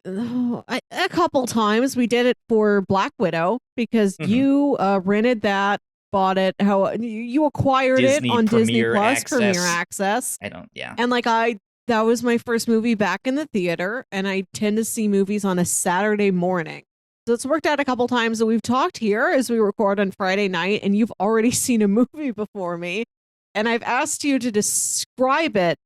couple times. We did it for Black Widow because you rented that, bought it, you acquired it on Disney Plus Premier Access. And like that was my first movie back in the theater, and I tend to see movies on a Saturday morning. So it's worked out a couple times that we've talked here as we record on Friday night, and you've already seen a movie before me. And I've asked you to describe it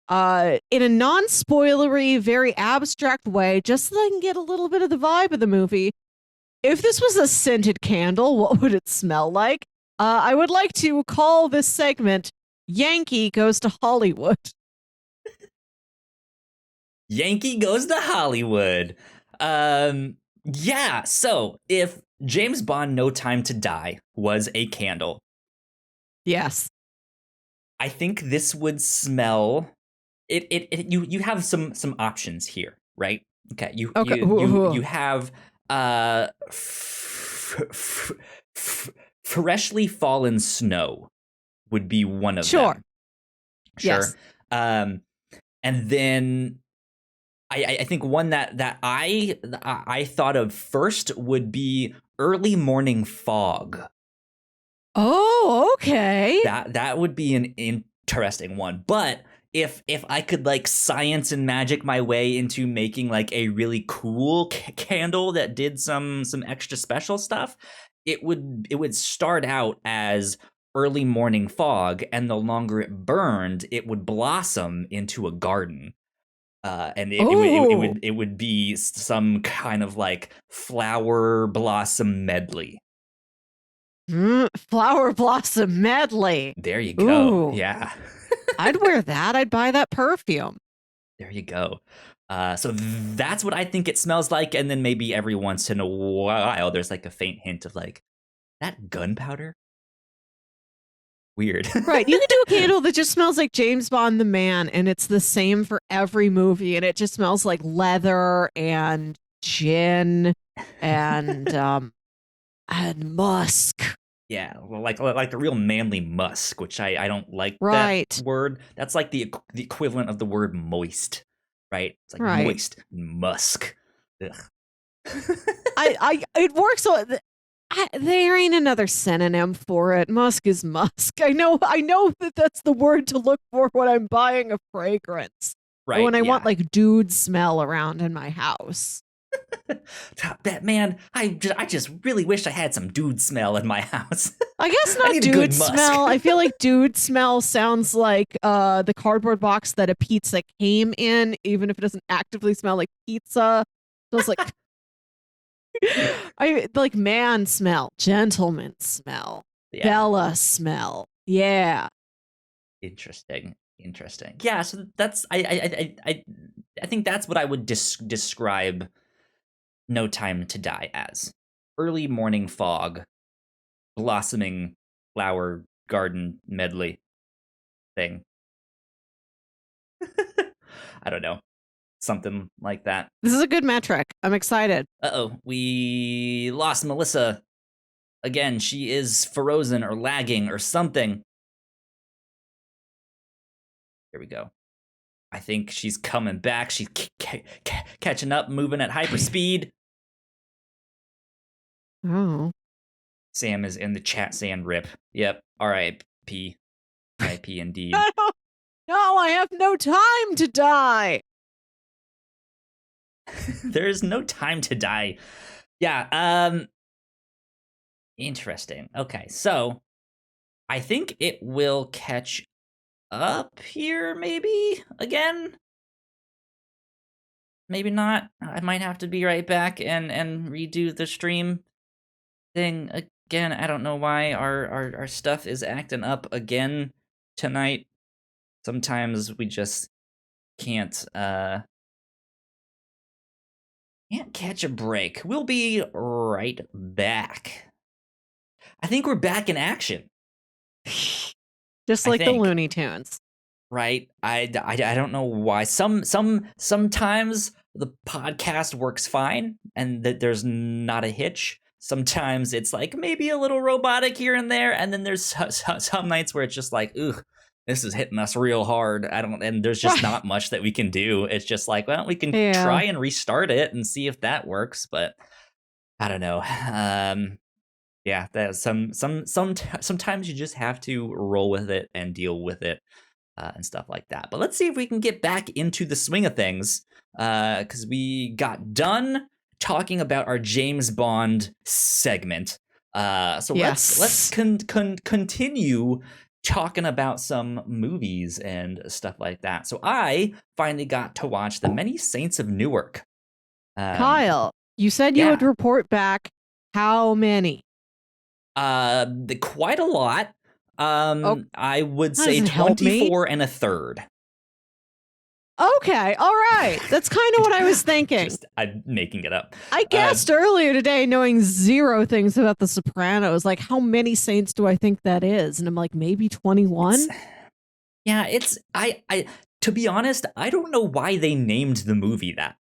in a non-spoilery, very abstract way, just so I can get a little bit of the vibe of the movie. If this was a scented candle, what would it smell like? I would like to call this segment Yankee Goes to Hollywood. Yankee Goes to Hollywood. Yeah, so if James Bond No Time to Die was a candle. Yes. I think this would smell you have some options here, right? Okay, you have freshly fallen snow would be one of them. Sure. Yes. And then I think one that I thought of first would be early morning fog. Oh, okay. That would be an interesting one. But if I could like science and magic my way into making like a really cool candle that did some extra special stuff, it would start out as early morning fog, and the longer it burned, it would blossom into a garden. And it would be some kind of like flower blossom medley. Flower blossom medley. There you go. Ooh. Yeah. I'd wear that. I'd buy that perfume. There you go. So that's what I think it smells like. And then maybe every once in a while, there's like a faint hint of like, that gunpowder? Weird. Right. You could do a candle that just smells like James Bond the Man, and it's the same for every movie, and it just smells like leather and gin and musk. Yeah, like a real manly musk, which I don't like that word. That's like the equivalent of the word moist, right? It's like moist musk. Ugh. It works. There ain't another synonym for it. Musk is musk. I know that that's the word to look for when I'm buying a fragrance. Or Right, when I want yeah. like dude smell around in my house. That man, I just really wish I had some dude smell in my house. I guess I not need a good dude musk. smell. I feel like dude smell sounds like the cardboard box that a pizza came in, even if it doesn't actively smell like pizza. It smells like I like man smell, gentleman smell, Yeah. Bella smell. Yeah. Interesting. Interesting. Yeah, so that's I think that's what I would describe No Time to Die as. Early morning fog, blossoming flower garden medley thing. I don't know. Something like that. This is a good metric. I'm excited. Uh-oh, we lost Melissa. Again, she is frozen or lagging or something. Here we go. I think she's coming back. She's catching up, moving at hyperspeed. Oh. Sam is in the chat saying rip. Yep. R.I.P. R.I.P. indeed. No, I have no time to die. There is no time to die. Yeah, interesting. Okay, so I think it will catch up here, maybe again. Maybe not. I might have to be right back and redo the stream thing again. I don't know why our stuff is acting up again tonight. Sometimes we just can't catch a break. We'll be right back. I think we're back in action. Just like the Looney Tunes. Right? I don't know why. Sometimes the podcast works fine and that there's not a hitch. Sometimes it's like maybe a little robotic here and there, and then there's some nights where it's just like, ugh, this is hitting us real hard. And there's just not much that we can do. It's just like, well, we can try and restart it and see if that works, but I don't know. Yeah, that sometimes you just have to roll with it and deal with it. And stuff like that. But let's see if we can get back into the swing of things, because we got done talking about our James Bond segment. So let's continue talking about some movies and stuff like that. So I finally got to watch the Many Saints of Newark. Kyle, you said you would report back. How many? Quite a lot. I would say 24 and a third. Okay, all right. That's kind of what I was thinking. I'm making it up. I guessed earlier today, knowing zero things about The Sopranos, like how many saints do I think that is? And I'm like, maybe 21? I to be honest, I don't know why they named the movie that.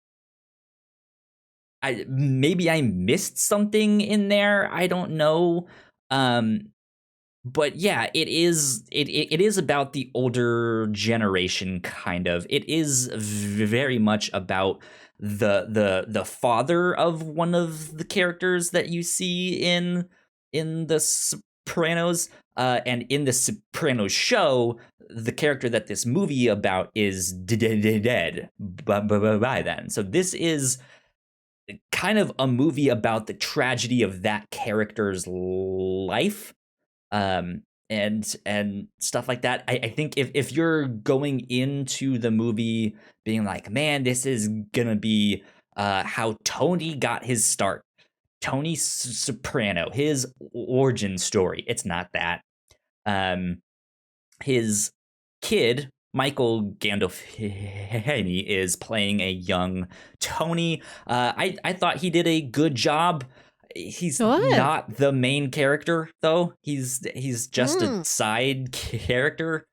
Maybe I missed something in there. I don't know. But yeah, it is about the older generation, kind of. It is very much about the father of one of the characters that you see in the Sopranos, and in the Sopranos show, the character that this movie about is dead by then. So this is kind of a movie about the tragedy of that character's life. And stuff like that. I think if you're going into the movie being like, man, this is gonna be how Tony got his start, Tony Soprano, his origin story. It's not that. His kid, Michael Gandolfini, is playing a young Tony. I thought he did a good job. He's not the main character, though. He's just a side character.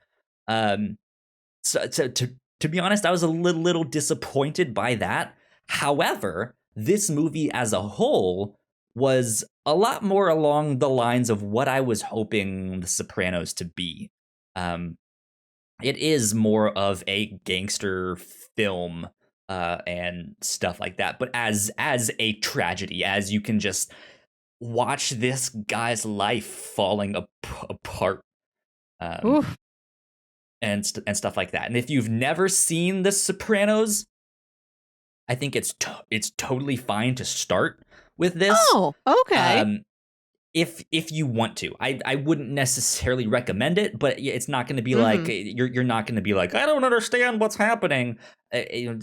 So to be honest, I was a little disappointed by that. However, this movie as a whole was a lot more along the lines of what I was hoping The Sopranos to be. It is more of a gangster film and stuff like that, but as a tragedy, as you can just watch this guy's life falling apart. Um, Oof. and stuff like that. And if you've never seen The Sopranos, I think it's totally fine to start with this. Oh, okay. If you want to. I wouldn't necessarily recommend it, but it's not going to be like you're not going to be like, I don't understand what's happening.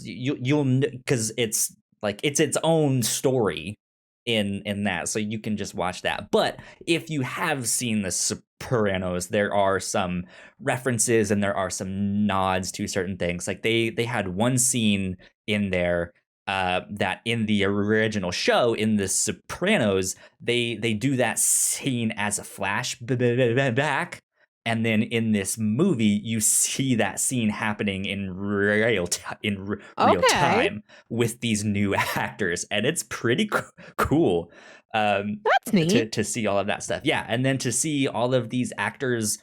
You'll because it's like it's its own story in that, so you can just watch that. But if you have seen The Sopranos, there are some references and there are some nods to certain things. Like they had one scene in there that in the original show in The Sopranos they do that scene as a flashback, and then in this movie you see that scene happening in real time with these new actors, and it's pretty cool. That's neat to see all of that stuff. Yeah, and then to see all of these actors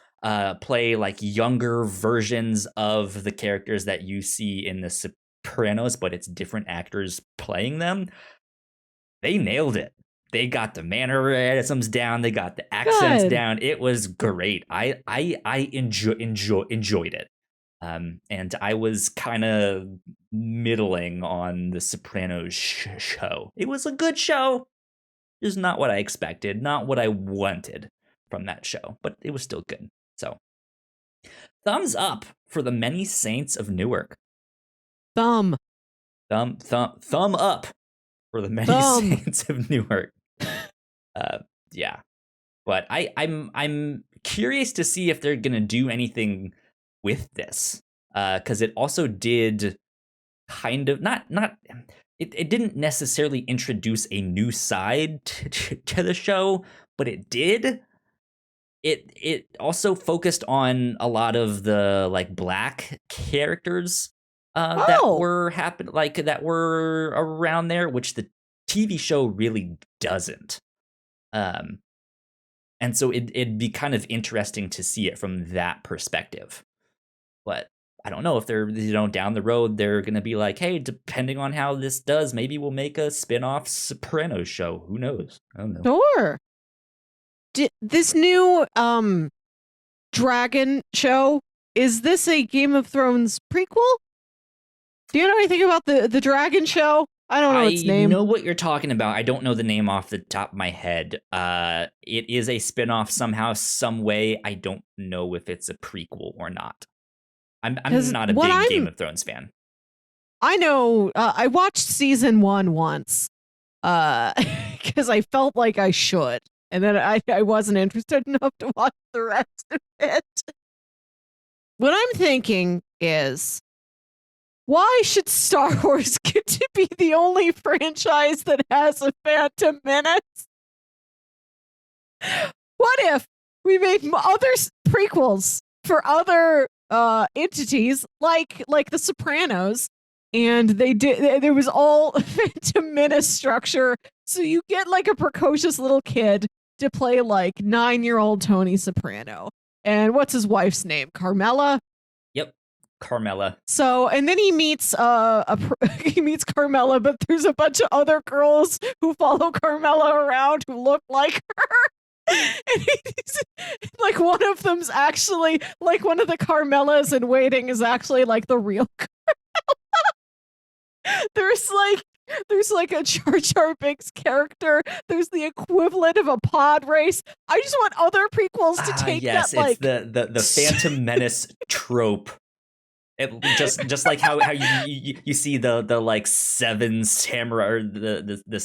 play like younger versions of the characters that you see in The Sopranos, but it's different actors playing them. They nailed it. They got the mannerisms down. They got the accents down. It was great. I enjoyed it. And I was kind of middling on The Sopranos show. It was a good show. Just not what I expected, not what I wanted from that show, but it was still good. So, thumbs up for the Many Saints of Newark. Thumb up for the Many Saints of Newark. Yeah, but I'm curious to see if they're gonna do anything with this, because it also did kind of not it didn't necessarily introduce a new side to the show, but it did. It also focused on a lot of the like black characters that were around there, which the TV show really doesn't. And so it'd be kind of interesting to see it from that perspective. But I don't know if they're, down the road, they're going to be like, hey, depending on how this does, maybe we'll make a spin-off Sopranos show. Who knows? I don't know. Sure. This new dragon show, is this a Game of Thrones prequel? Do you know anything about the dragon show? I don't know its name. I know what you're talking about. I don't know the name off the top of my head. It is a spin-off somehow, some way. I don't know if it's a prequel or not. I'm not a big Game of Thrones fan. I know. I watched season 1 once because I felt like I should. And then I wasn't interested enough to watch the rest of it. What I'm thinking is, why should Star Wars get to be the only franchise that has a Phantom Menace? What if we made other prequels for other entities like The Sopranos, and there was all Phantom Menace structure, so you get like a precocious little kid to play like 9-year-old Tony Soprano. And what's his wife's name? Carmela? Yep. Carmela. So, and then he meets he meets Carmela, but there's a bunch of other girls who follow Carmela around who look like her. And he's, like, one of them's actually like one of the Carmelas in Waiting is actually like the real Carmela. There's like a Jar Jar Binks character. There's the equivalent of a pod race. I just want other prequels to take that. Like, it's the Phantom Menace trope. Just like how you see the like seven samurai, or the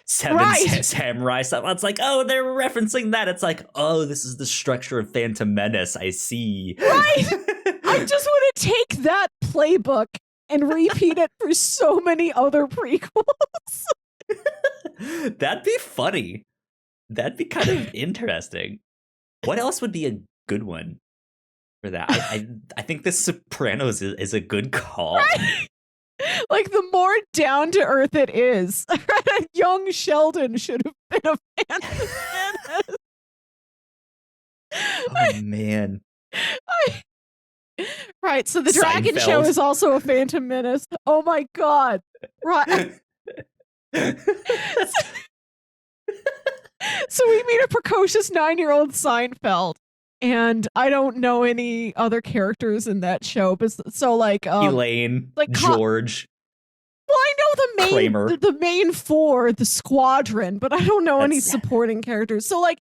seven samurai stuff. It's like, oh, they're referencing that. It's like, oh, this is the structure of Phantom Menace. I see. Right. I just want to take that playbook and repeat it for so many other prequels. That'd be funny. That'd be kind of interesting. What else would be a good one for that? I think The Sopranos is a good call. Right? Like, the more down to earth it is, young Sheldon should have been a Phantom Menace. Oh man. Right, so the Dragon Show is also a Phantom Menace. Oh my god. Right. So we meet a precocious 9-year-old Seinfeld, and I don't know any other characters in that show. But so Elaine, like George. Well, I know Kramer. the main four, the squadron, but I don't know any That's- supporting characters. So a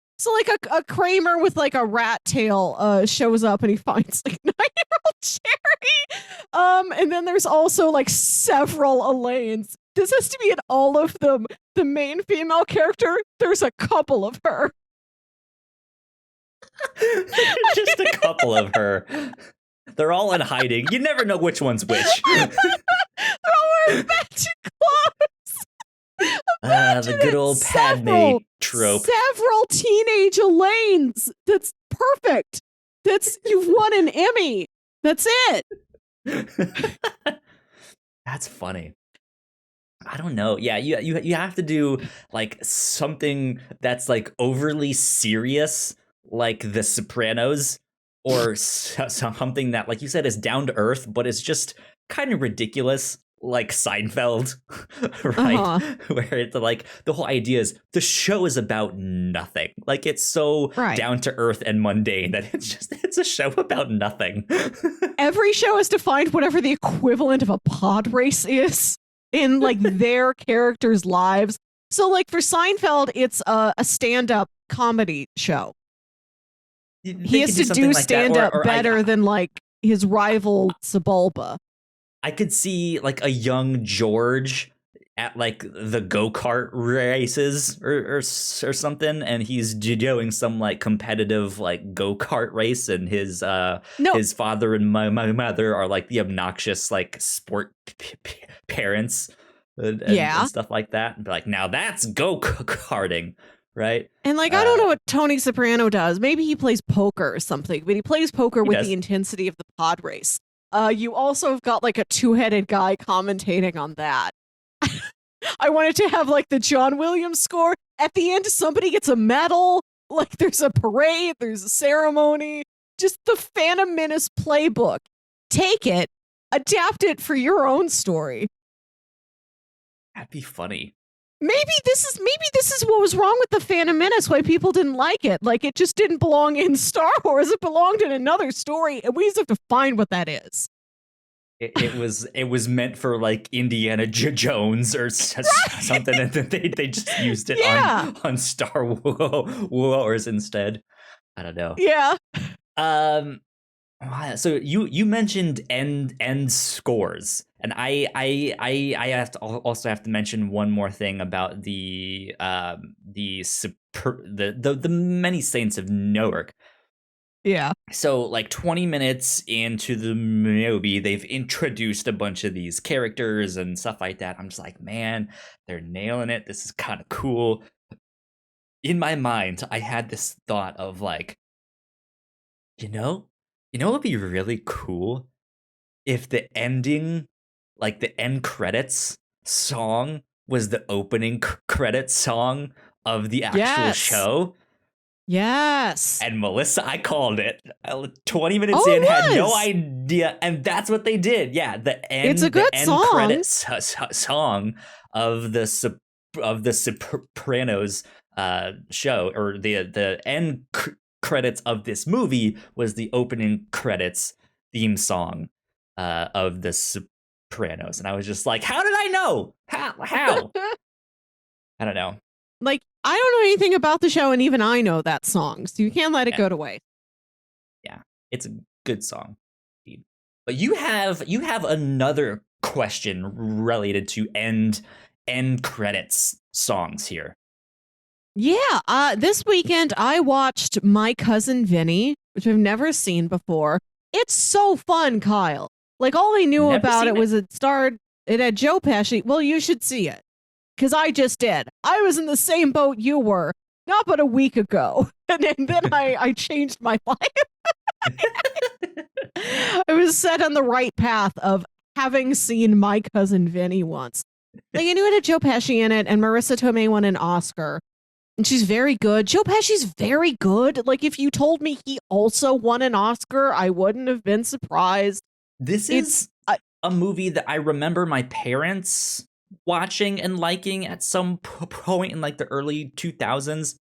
Kramer with like a rat tail shows up and he finds like 9-year-old Sherry. And then there's also like several Elaines. This has to be in all of them. The main female character, there's a couple of her. Just a couple of her. They're all in hiding. You never know which one's which. They're all wearing matching clothes. The good old Padme trope. Several teenage Elaines. That's perfect. You've won an Emmy. That's it. That's funny. I don't know. Yeah, you have to do like something that's like overly serious, like The Sopranos, or something that, like you said, is down to earth, but it's just kind of ridiculous, like Seinfeld, right? Where it's like the whole idea is the show is about nothing. Like it's so down to earth and mundane that it's a show about nothing. Every show has to find whatever the equivalent of a pod race is in like their characters' lives. So like for Seinfeld, it's a stand-up comedy show. He has to do stand-up better than like his rival Sebulba. I could see like a young George at like the go-kart races or something, and he's doing some like competitive like go-kart race, and his father and my mother are like the obnoxious like sport parents and stuff like that, and be like, now that's go-karting. Right. And like, I don't know what Tony Soprano does. Maybe he plays poker or something, but he plays poker with the intensity of the pod race. You also have got like a two-headed guy commentating on that. I wanted to have like the John Williams score. At the end, somebody gets a medal. Like there's a parade, there's a ceremony. Just the Phantom Menace playbook. Take it, adapt it for your own story. That'd be funny. Maybe this is what was wrong with the Phantom Menace, why people didn't like it. Like it just didn't belong in Star Wars. It belonged in another story, and we just have to find what that is. It was meant for like Indiana Jones or something, and they just used it on Star Wars instead. I don't know. Yeah. So you mentioned end scores, and I also have to mention one more thing about the Many Saints of Newark. Yeah. So like 20 minutes into the movie, they've introduced a bunch of these characters and stuff like that. I'm just like, man, they're nailing it. This is kind of cool. In my mind, I had this thought of like, you know, it would be really cool if the ending, like the end credits song, was the opening credits song of the actual show. Yes. And Melissa, I called it. 20 minutes in, had no idea, and that's what they did. Yeah, it's a good song. Credits song of the Sopranos show, or the end credits of this movie was the opening credits theme song of the Sopranos, and I was just like, how did I know? How? I don't know. Like, I don't know anything about the show, and even I know that song, so you can't let it go to waste. Yeah, it's a good song. But you have another question related to end credits songs here. Yeah, this weekend I watched My Cousin Vinny, which I've never seen before. It's so fun, Kyle. Like, all I knew about it was it had Joe Pesci. Well, you should see it. Because I just did. I was in the same boat you were, not but a week ago. And then I changed my life. I was set on the right path of having seen My Cousin Vinny once. Like, I knew it had Joe Pesci in it, and Marissa Tomei won an Oscar. And she's very good. Joe Pesci's very good. Like, if you told me he also won an Oscar, I wouldn't have been surprised. This is a movie that I remember my parents watching and liking at some point in like the early 2000s.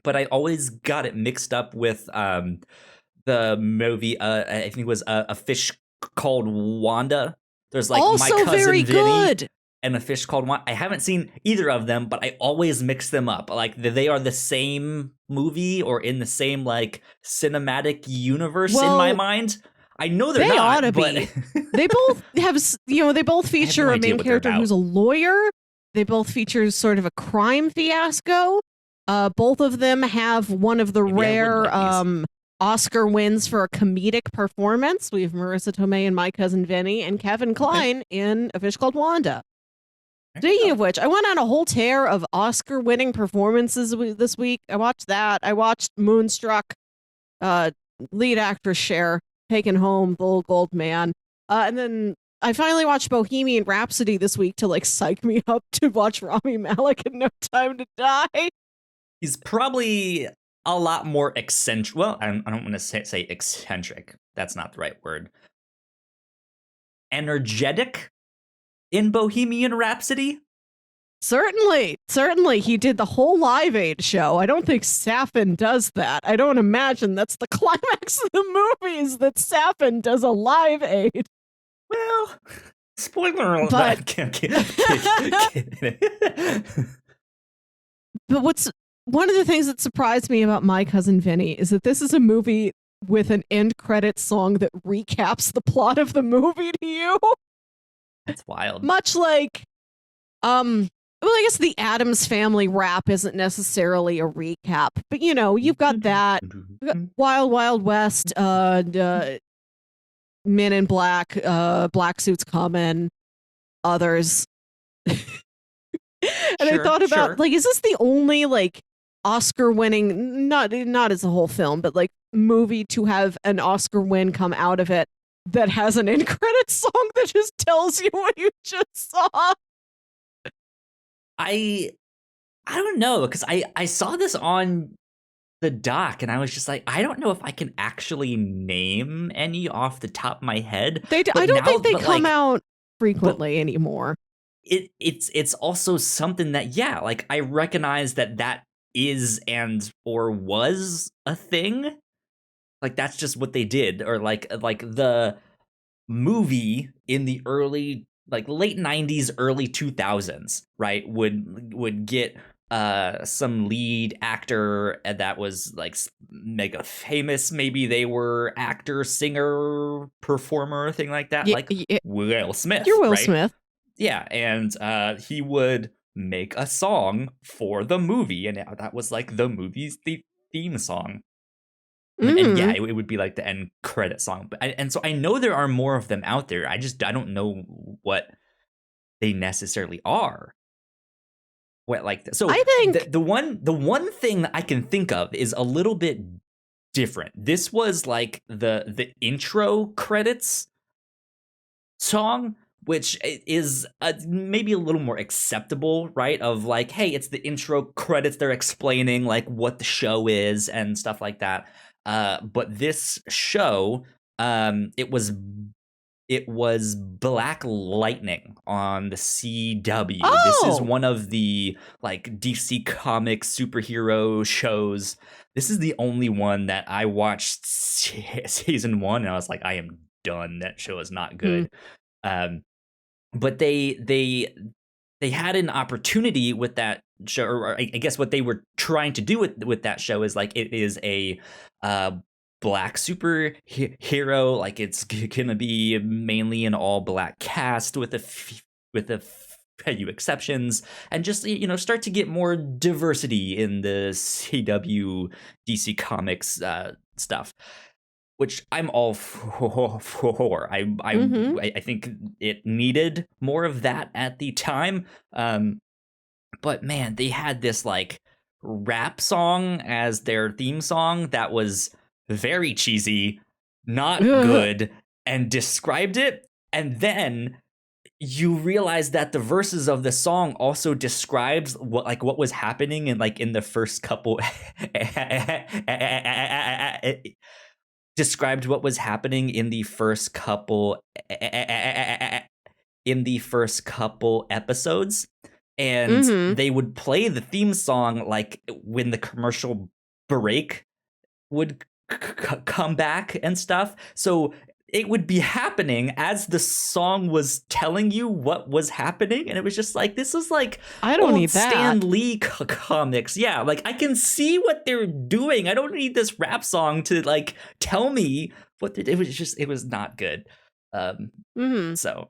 but I always got it mixed up with the movie. I think it was A Fish Called Wanda. There's like My Also very Cousin Vinny good. and A Fish Called Wanda. I haven't seen either of them, but I always mix them up. Like they are the same movie or in the same like cinematic universe in my mind. I know they're they not, ought to but be. They both have, they both feature no a idea main what they're character about. who's a lawyer. They both feature sort of a crime fiasco. Both of them have one of the Maybe I would rare like these. Oscar wins for a comedic performance. We have Marissa Tomei in My Cousin Vinny and Kevin Kline in A Fish Called Wanda. Speaking of which, I went on a whole tear of Oscar-winning performances this week. I watched that. I watched Moonstruck, lead actress Cher taking home the gold man. And then I finally watched Bohemian Rhapsody this week to like psych me up to watch Rami Malek in No Time to Die. He's probably a lot more eccentric. Well, I don't want to say eccentric. That's not the right word. Energetic in Bohemian Rhapsody. Certainly. He did the whole Live Aid show. I don't think Safin does that. I don't imagine that's the climax of the movies that Safin does a Live Aid. Well, spoiler alert. But, but what's one of the things that surprised me about My Cousin Vinny is that this is a movie with an end credits song that recaps the plot of the movie to you. That's wild. Much like, well, I guess the Addams Family rap isn't necessarily a recap, but you've got that. Wild Wild West, Men in Black, Black Suits Coming, others. And I thought about like, is this the only like Oscar-winning, not as a whole film, but like movie to have an Oscar win come out of it that has an end credits song that just tells you what you just saw? I don't know, because I saw this on the doc and I was just like, I don't know if I can actually name any off the top of my head. I don't think they come out frequently anymore. It's also something that, yeah, like I recognize that is and or was a thing. Like that's just what they did. Or like the movie in the early, like late 90s, early 2000s, right, would get some lead actor that was like mega famous. Maybe they were actor, singer, performer, thing like that, like Will Smith. You're Will Smith. Yeah, and he would make a song for the movie, and that was like the movie's theme song. And yeah, it would be like the end credit song. And so I know there are more of them out there. I don't know what they necessarily are. What like so I think the one thing that I can think of is a little bit different. This was like the intro credits song, which is maybe a little more acceptable, right? Of like, hey, it's the intro credits. They're explaining like what the show is and stuff like that. But this show, it was Black Lightning on the CW. Oh! This is one of the like DC Comics superhero shows. This is the only one that I watched season 1 and I was like, I am done. That show is not good. But they had an opportunity with that show, or I guess what they were trying to do with that show is like it is a black superhero, like it's gonna be mainly an all black cast with a few exceptions, and just start to get more diversity in the CW DC Comics stuff, which I'm all for. I think it needed more of that at the time. But man, they had this like rap song as their theme song that was very cheesy, not good, and described it. And then you realize that the verses of the song also describes what was happening in the first couple described what was happening in the first couple episodes. and Mm-hmm. they would play the theme song like when the commercial break would come back and stuff. So it would be happening as the song was telling you what was happening, and it was just like, this is like I don't old need that. Stan Lee comics. Yeah, like I can see what they're doing. I don't need this rap song to like tell me what it was. Just, it was not good. So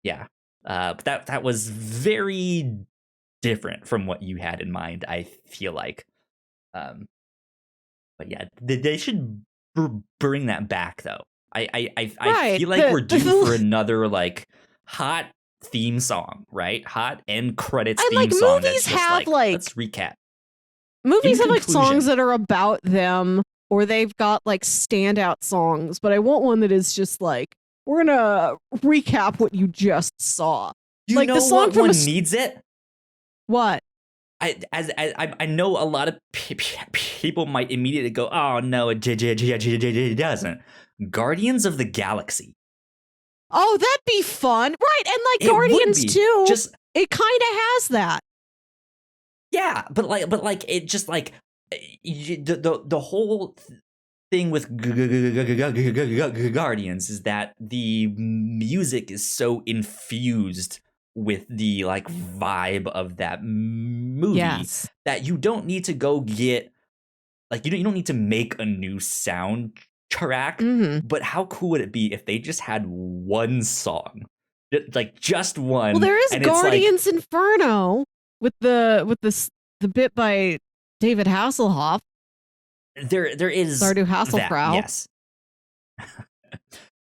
yeah, but that was very different from what you had in mind, I feel like. But yeah, they should bring that back though. I feel like we're due for another like hot theme song, right? Hot end credits and theme like song. movies That's just have let's recap. Movies have like songs that are about them, or they've got like standout songs, but I want one that is just like, we're gonna recap what you just saw. You like know the song what from one needs it? What? I know a lot of people might immediately go, oh no, it doesn't. Guardians of the Galaxy. Oh, that'd be fun, right? And like It Guardians too. Just it kind of has that. Yeah, but it just like the whole thing with Guardians is that the music is so infused with the like vibe of that movie that you don't need to go get like you don't need to make a new soundtrack. But how cool would it be if they just had one song, like just one? Well, there is and Guardians Inferno with the bit by David Hasselhoff. There is Sardu Hasselfrau. Yes.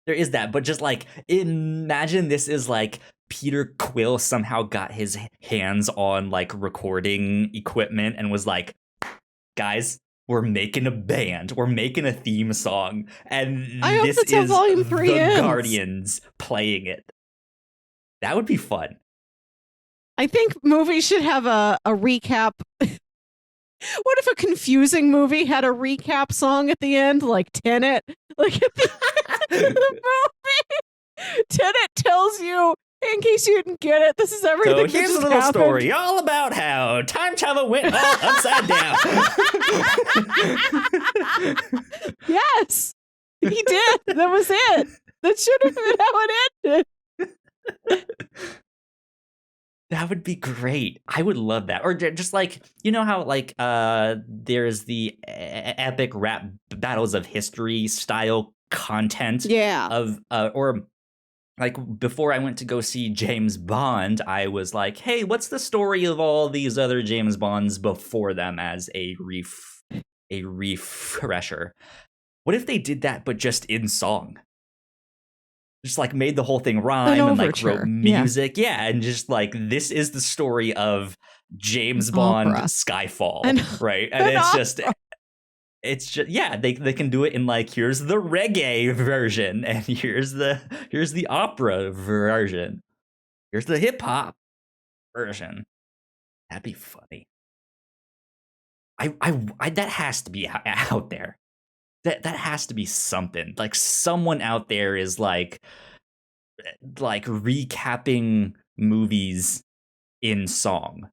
There is that, but just like imagine this is like Peter Quill somehow got his hands on like recording equipment and was like, guys, we're making a band, we're making a theme song, and this is Volume 3 the ends. Guardians playing it. That would be fun. I think movies should have a recap. What if a confusing movie had a recap song at the end, like Tenet? Like at the end of the movie, Tenet tells you, in case you didn't get it, this is everything. So here's a little story all about how time travel went all upside down. Yes, he did. That was it. That should have been how it ended. That would be great. I would love that. Or just like, you know how like there's the epic rap battles of history style content of or like before I went to go see James Bond, I was like, hey, what's the story of all these other James Bonds before them as a refresher? What if they did that but just in song? Just like made the whole thing rhyme and like wrote music. Yeah, and just like this is the story of James Bond Skyfall. Right. And it's just yeah, they can do it in like, here's the reggae version and here's the opera version. Here's the hip hop version. That'd be funny. I that has to be out there. That has to be something. Like someone out there is like recapping movies in song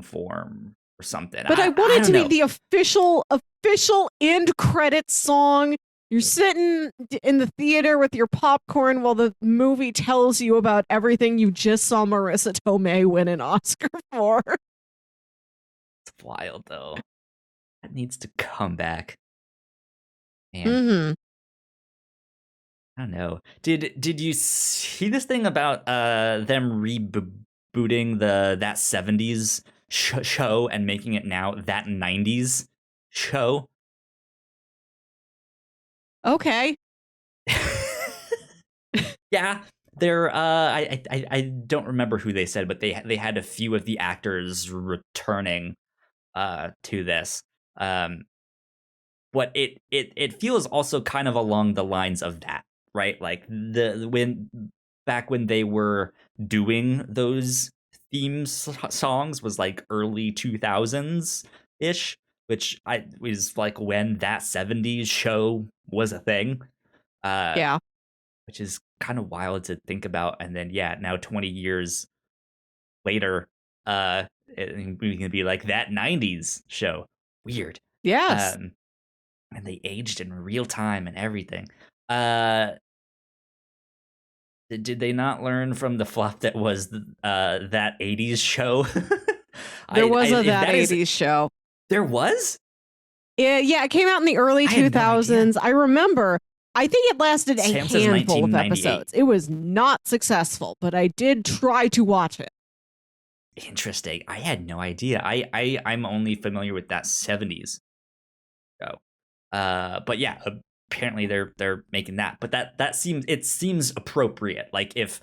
form or something. But I want it to be the official end credits song. You're sitting in the theater with your popcorn while the movie tells you about everything you just saw Marissa Tomei win an Oscar for. It's wild though. That needs to come back. Man. I don't know. Did you see this thing about them rebooting that 70s show and making it now that 90s show? Okay. Yeah, they're I don't remember who they said, but they had a few of the actors returning to this. But it feels also kind of along the lines of that, right? Like when they were doing those theme songs was like early 2000s ish, which was like when that 70s show was a thing. Which is kind of wild to think about. And then now 20 years later, we can be like that 90s show. Weird. Yes. And they aged in real time and everything. Did they not learn from the flop that was that 80s show? There was a that 80s show. There was? Yeah, it came out in the early 2000s. I remember. I think it lasted a handful of episodes. It was not successful, but I did try to watch it. Interesting. I had no idea. I'm only familiar with that 70s show. But yeah, apparently they're making that. But that seems appropriate. Like if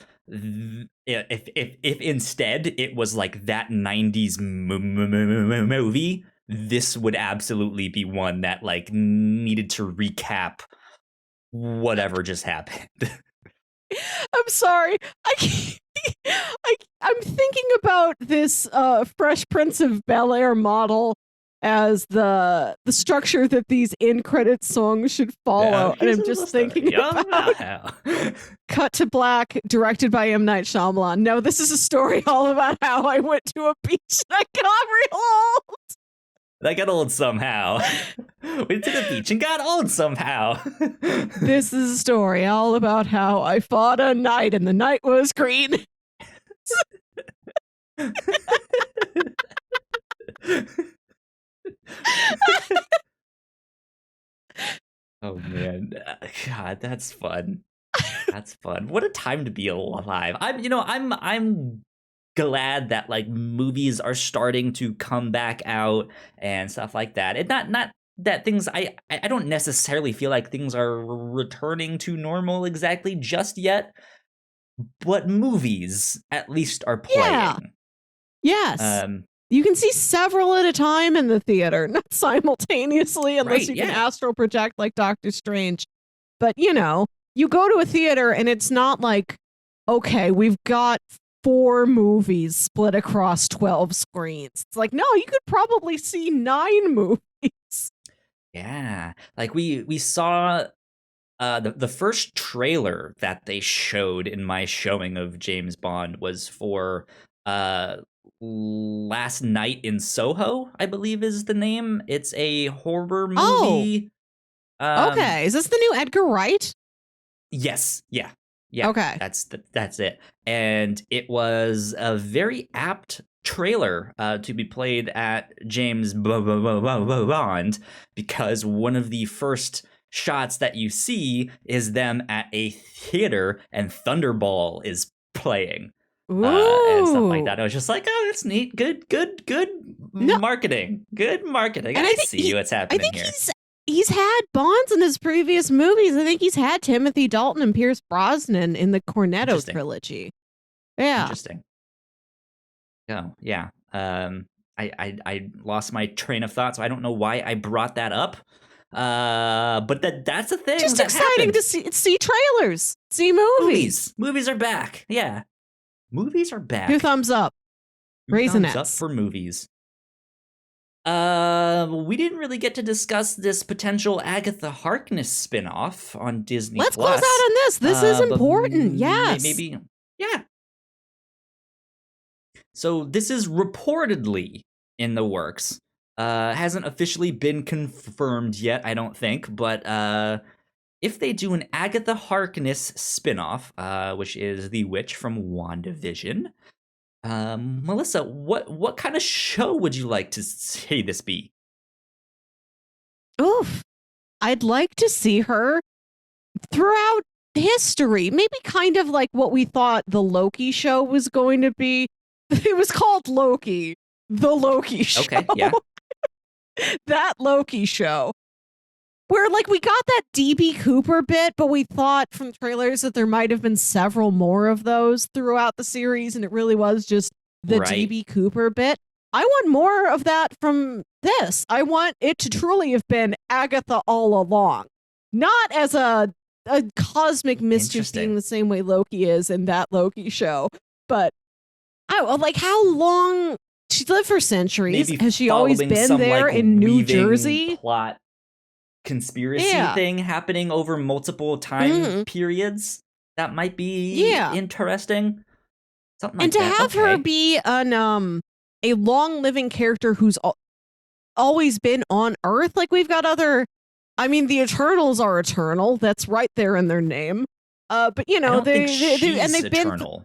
instead it was like that 90s movie, this would absolutely be one that like needed to recap whatever just happened. I'm sorry. I'm thinking about this Fresh Prince of Bel-Air model as the structure that these in-credit songs should follow. And I'm just thinking about Cut to Black, directed by M. Night Shyamalan. No, this is a story all about how I went to a beach and I got real old. That got old somehow. Went to the beach and got old somehow. This is a story all about how I fought a knight and the night was green. Oh man, God, that's fun. That's fun. What a time to be alive. I'm glad that like movies are starting to come back out and stuff like that. And not that things I don't necessarily feel like things are returning to normal exactly just yet, but movies at least are playing. Yeah. Yes. You can see several at a time in the theater, not simultaneously unless you can astral project like Doctor Strange. But you go to a theater and it's not like, okay, we've got 4 movies split across 12 screens. It's like, no, you could probably see 9 movies. Yeah. Like we saw the first trailer that they showed in my showing of James Bond was for Last Night in Soho, I believe is the name. It's a horror movie. Okay. Is this the new Edgar Wright? Yes. Yeah. Yeah. Okay. That's it. And it was a very apt trailer to be played at James Bond, because one of the first shots that you see is them at a theater and Thunderball is playing. And stuff like that. I was just like, oh, that's neat. Good marketing. Good marketing. And I see what's happening here. He's had Bonds in his previous movies. I think he's had Timothy Dalton and Pierce Brosnan in the Cornetto trilogy. Yeah. Interesting. Oh, yeah. I lost my train of thought, so I don't know why I brought that up. But that's a thing. Just exciting to see trailers, see movies. Movies are back. Yeah. Movies are back. 2 thumbs up. Raisinets. Thumbs up for movies. We didn't really get to discuss this potential Agatha Harkness spinoff on Disney+. Let's close out on this. This is important. Yes. Maybe. Yeah. So this is reportedly in the works. Hasn't officially been confirmed yet, I don't think. But if they do an Agatha Harkness spinoff, which is the witch from WandaVision, Melissa, what kind of show would you like to see this be? Oof. I'd like to see her throughout history. Maybe kind of like what we thought the Loki show was going to be. It was called Loki. The Loki show. Okay, yeah. That Loki show. Where, like, we got that DB Cooper bit, but we thought from trailers that there might have been several more of those throughout the series, and it really was just the DB Cooper bit. I want more of that from this. I want it to truly have been Agatha all along. Not as a cosmic mischief being the same way Loki is in that Loki show, but like how long... She's lived for centuries. Maybe has she always been there in New Jersey? Plot conspiracy thing happening over multiple time periods. That might be Yeah. interesting. Something And like to that. have her Okay. be a long living character who's always been on Earth, like we've got other. I mean, the Eternals are eternal. That's right there in their name. But you I know, don't think and she's they've been. eternal,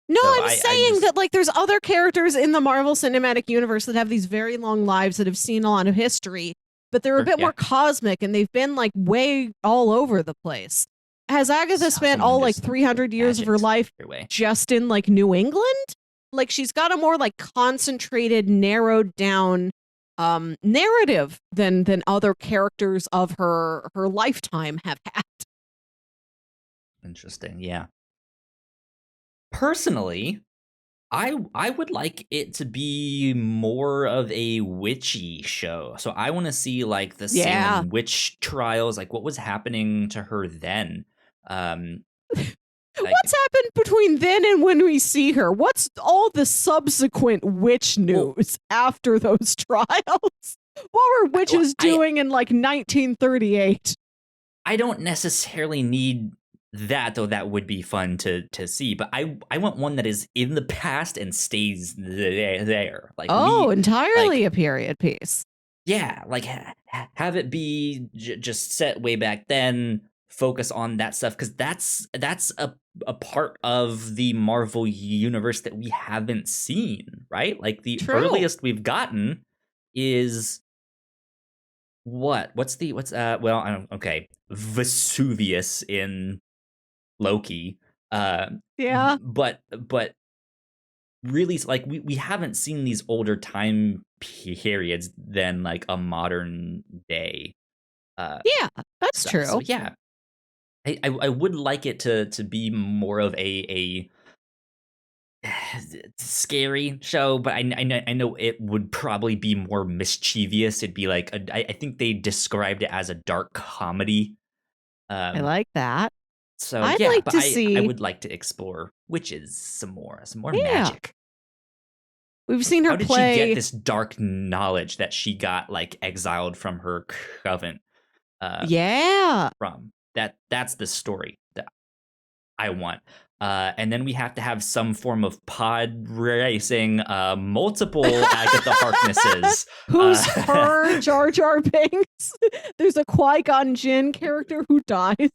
No, though. I'm I saying just that like there's other characters in the Marvel Cinematic Universe that have these very long lives that have seen a lot of history, but they're a sure, bit yeah. more cosmic and they've been like way all over the place. Has Agatha spent Some of them all like just 300 years of her magicked life your way. just in like New England? Like she's got a more like concentrated, narrowed down narrative than other characters of her lifetime have had. Interesting. Yeah. Personally, I would like it to be more of a witchy show. So I want to see like the Yeah. Salem witch trials, like what was happening to her then. Um like What's happened between then and when we see her? What's all the subsequent witch well, news after those trials? What were witches I doing in like 1938? I don't necessarily need that, though that would be fun to see, but I want one that is in the past and stays there. Like Oh, entirely like a period piece. yeah, like have it be just set way back then, focus on that stuff, because that's a part of the Marvel universe that we haven't seen, right? Like the True. earliest we've gotten is what's well, I don't, okay, Vesuvius in Loki. Yeah. But really, like we haven't seen these older time periods than like a modern day Yeah, that's stuff. So true. yeah, I would like it to be more of a scary show, but I know it would probably be more mischievous. It'd be like I think they described it as a dark comedy. I Um, like that. so I'd yeah, like but to I see. would like to explore witches some more Yeah. magic. We've seen her How did she get play. this dark knowledge that she got like exiled from her coven? Yeah. From that's the story that I want. And then we have to have some form of pod racing, multiple Agatha Harknesses. Who's her Jar Jar Binks? There's a Qui-Gon Jinn character who dies.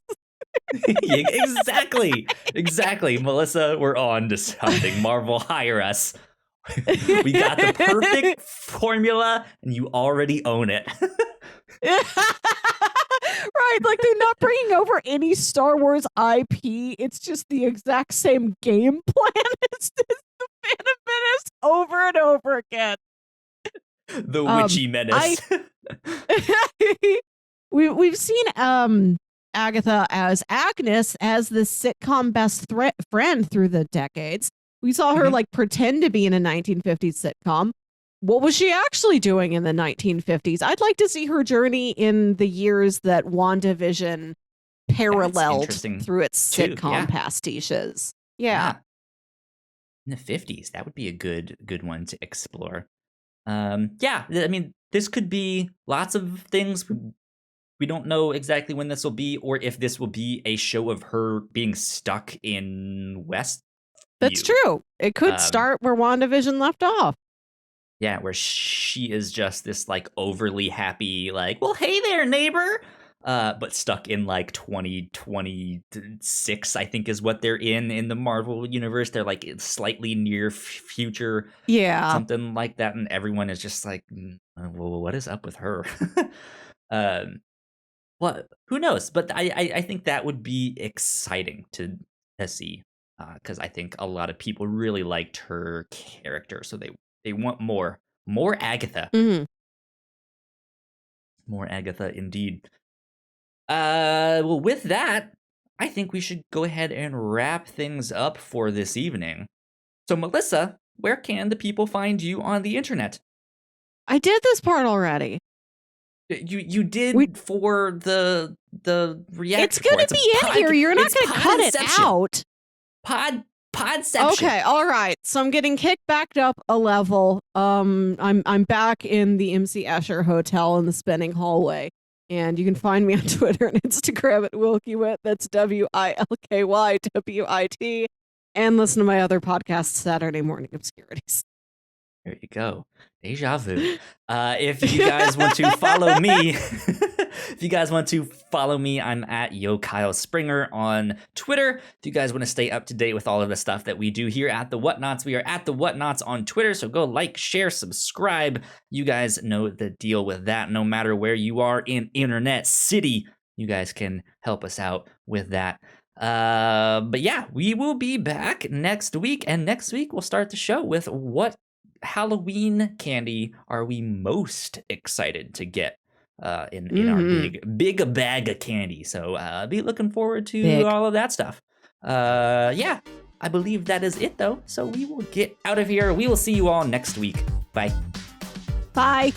Exactly. Melissa, we're on to something. Marvel, hire us. We got the perfect formula, and you already own it. Right, like they're not bringing over any Star Wars IP. It's just the exact same game plan. It's just the Phantom Menace over and over again. The witchy menace. We've seen Agatha as Agnes as the sitcom best friend through the decades. We saw her like pretend to be in a 1950s sitcom. What was she actually doing in the 1950s? I'd like to see her journey in the years that WandaVision paralleled through its too, sitcom yeah. pastiches. Yeah. In the 50s, that would be a good one to explore. Yeah, I mean, this could be lots of things. We don't know exactly when this will be, or if this will be a show of her being stuck in West. That's true. It could start where WandaVision left off. Yeah, where she is just this like overly happy, like, well, hey there, neighbor. But stuck in like 2026, I think is what they're in the Marvel universe. They're like slightly near future. Yeah. Something like that. And everyone is just like, well, what is up with her? What? Who knows? But I think that would be exciting to see. Because I think a lot of people really liked her character. So they want more Agatha. Mm-hmm. More Agatha, indeed. Well, with that, I think we should go ahead and wrap things up for this evening. So, Melissa, where can the people find you on the internet? I did this part already. You did for the reaction. It's gonna be in here. You're not gonna cut it out. Podception. Okay, all right. So I'm getting kicked back up a level. I'm back in the MC Escher Hotel in the spinning hallway. And you can find me on Twitter and Instagram at WilkyWit. That's WILKYWIT. And listen to my other podcast, Saturday Morning Obscurities. There you go. Deja vu. If you guys want to follow me, I'm at Yo Kyle Springer on Twitter. If you guys want to stay up to date with all of the stuff that we do here at the Whatnauts, we are at the Whatnauts on Twitter. So go like, share, subscribe. You guys know the deal with that. No matter where you are in Internet City, you guys can help us out with that. But yeah, we will be back next week, and next week we'll start the show with what Halloween candy are we most excited to get in our big bag of candy. So be looking forward to all of that stuff. Yeah, I believe that is it though. So we will get out of here. We will see you all next week. Bye. Bye.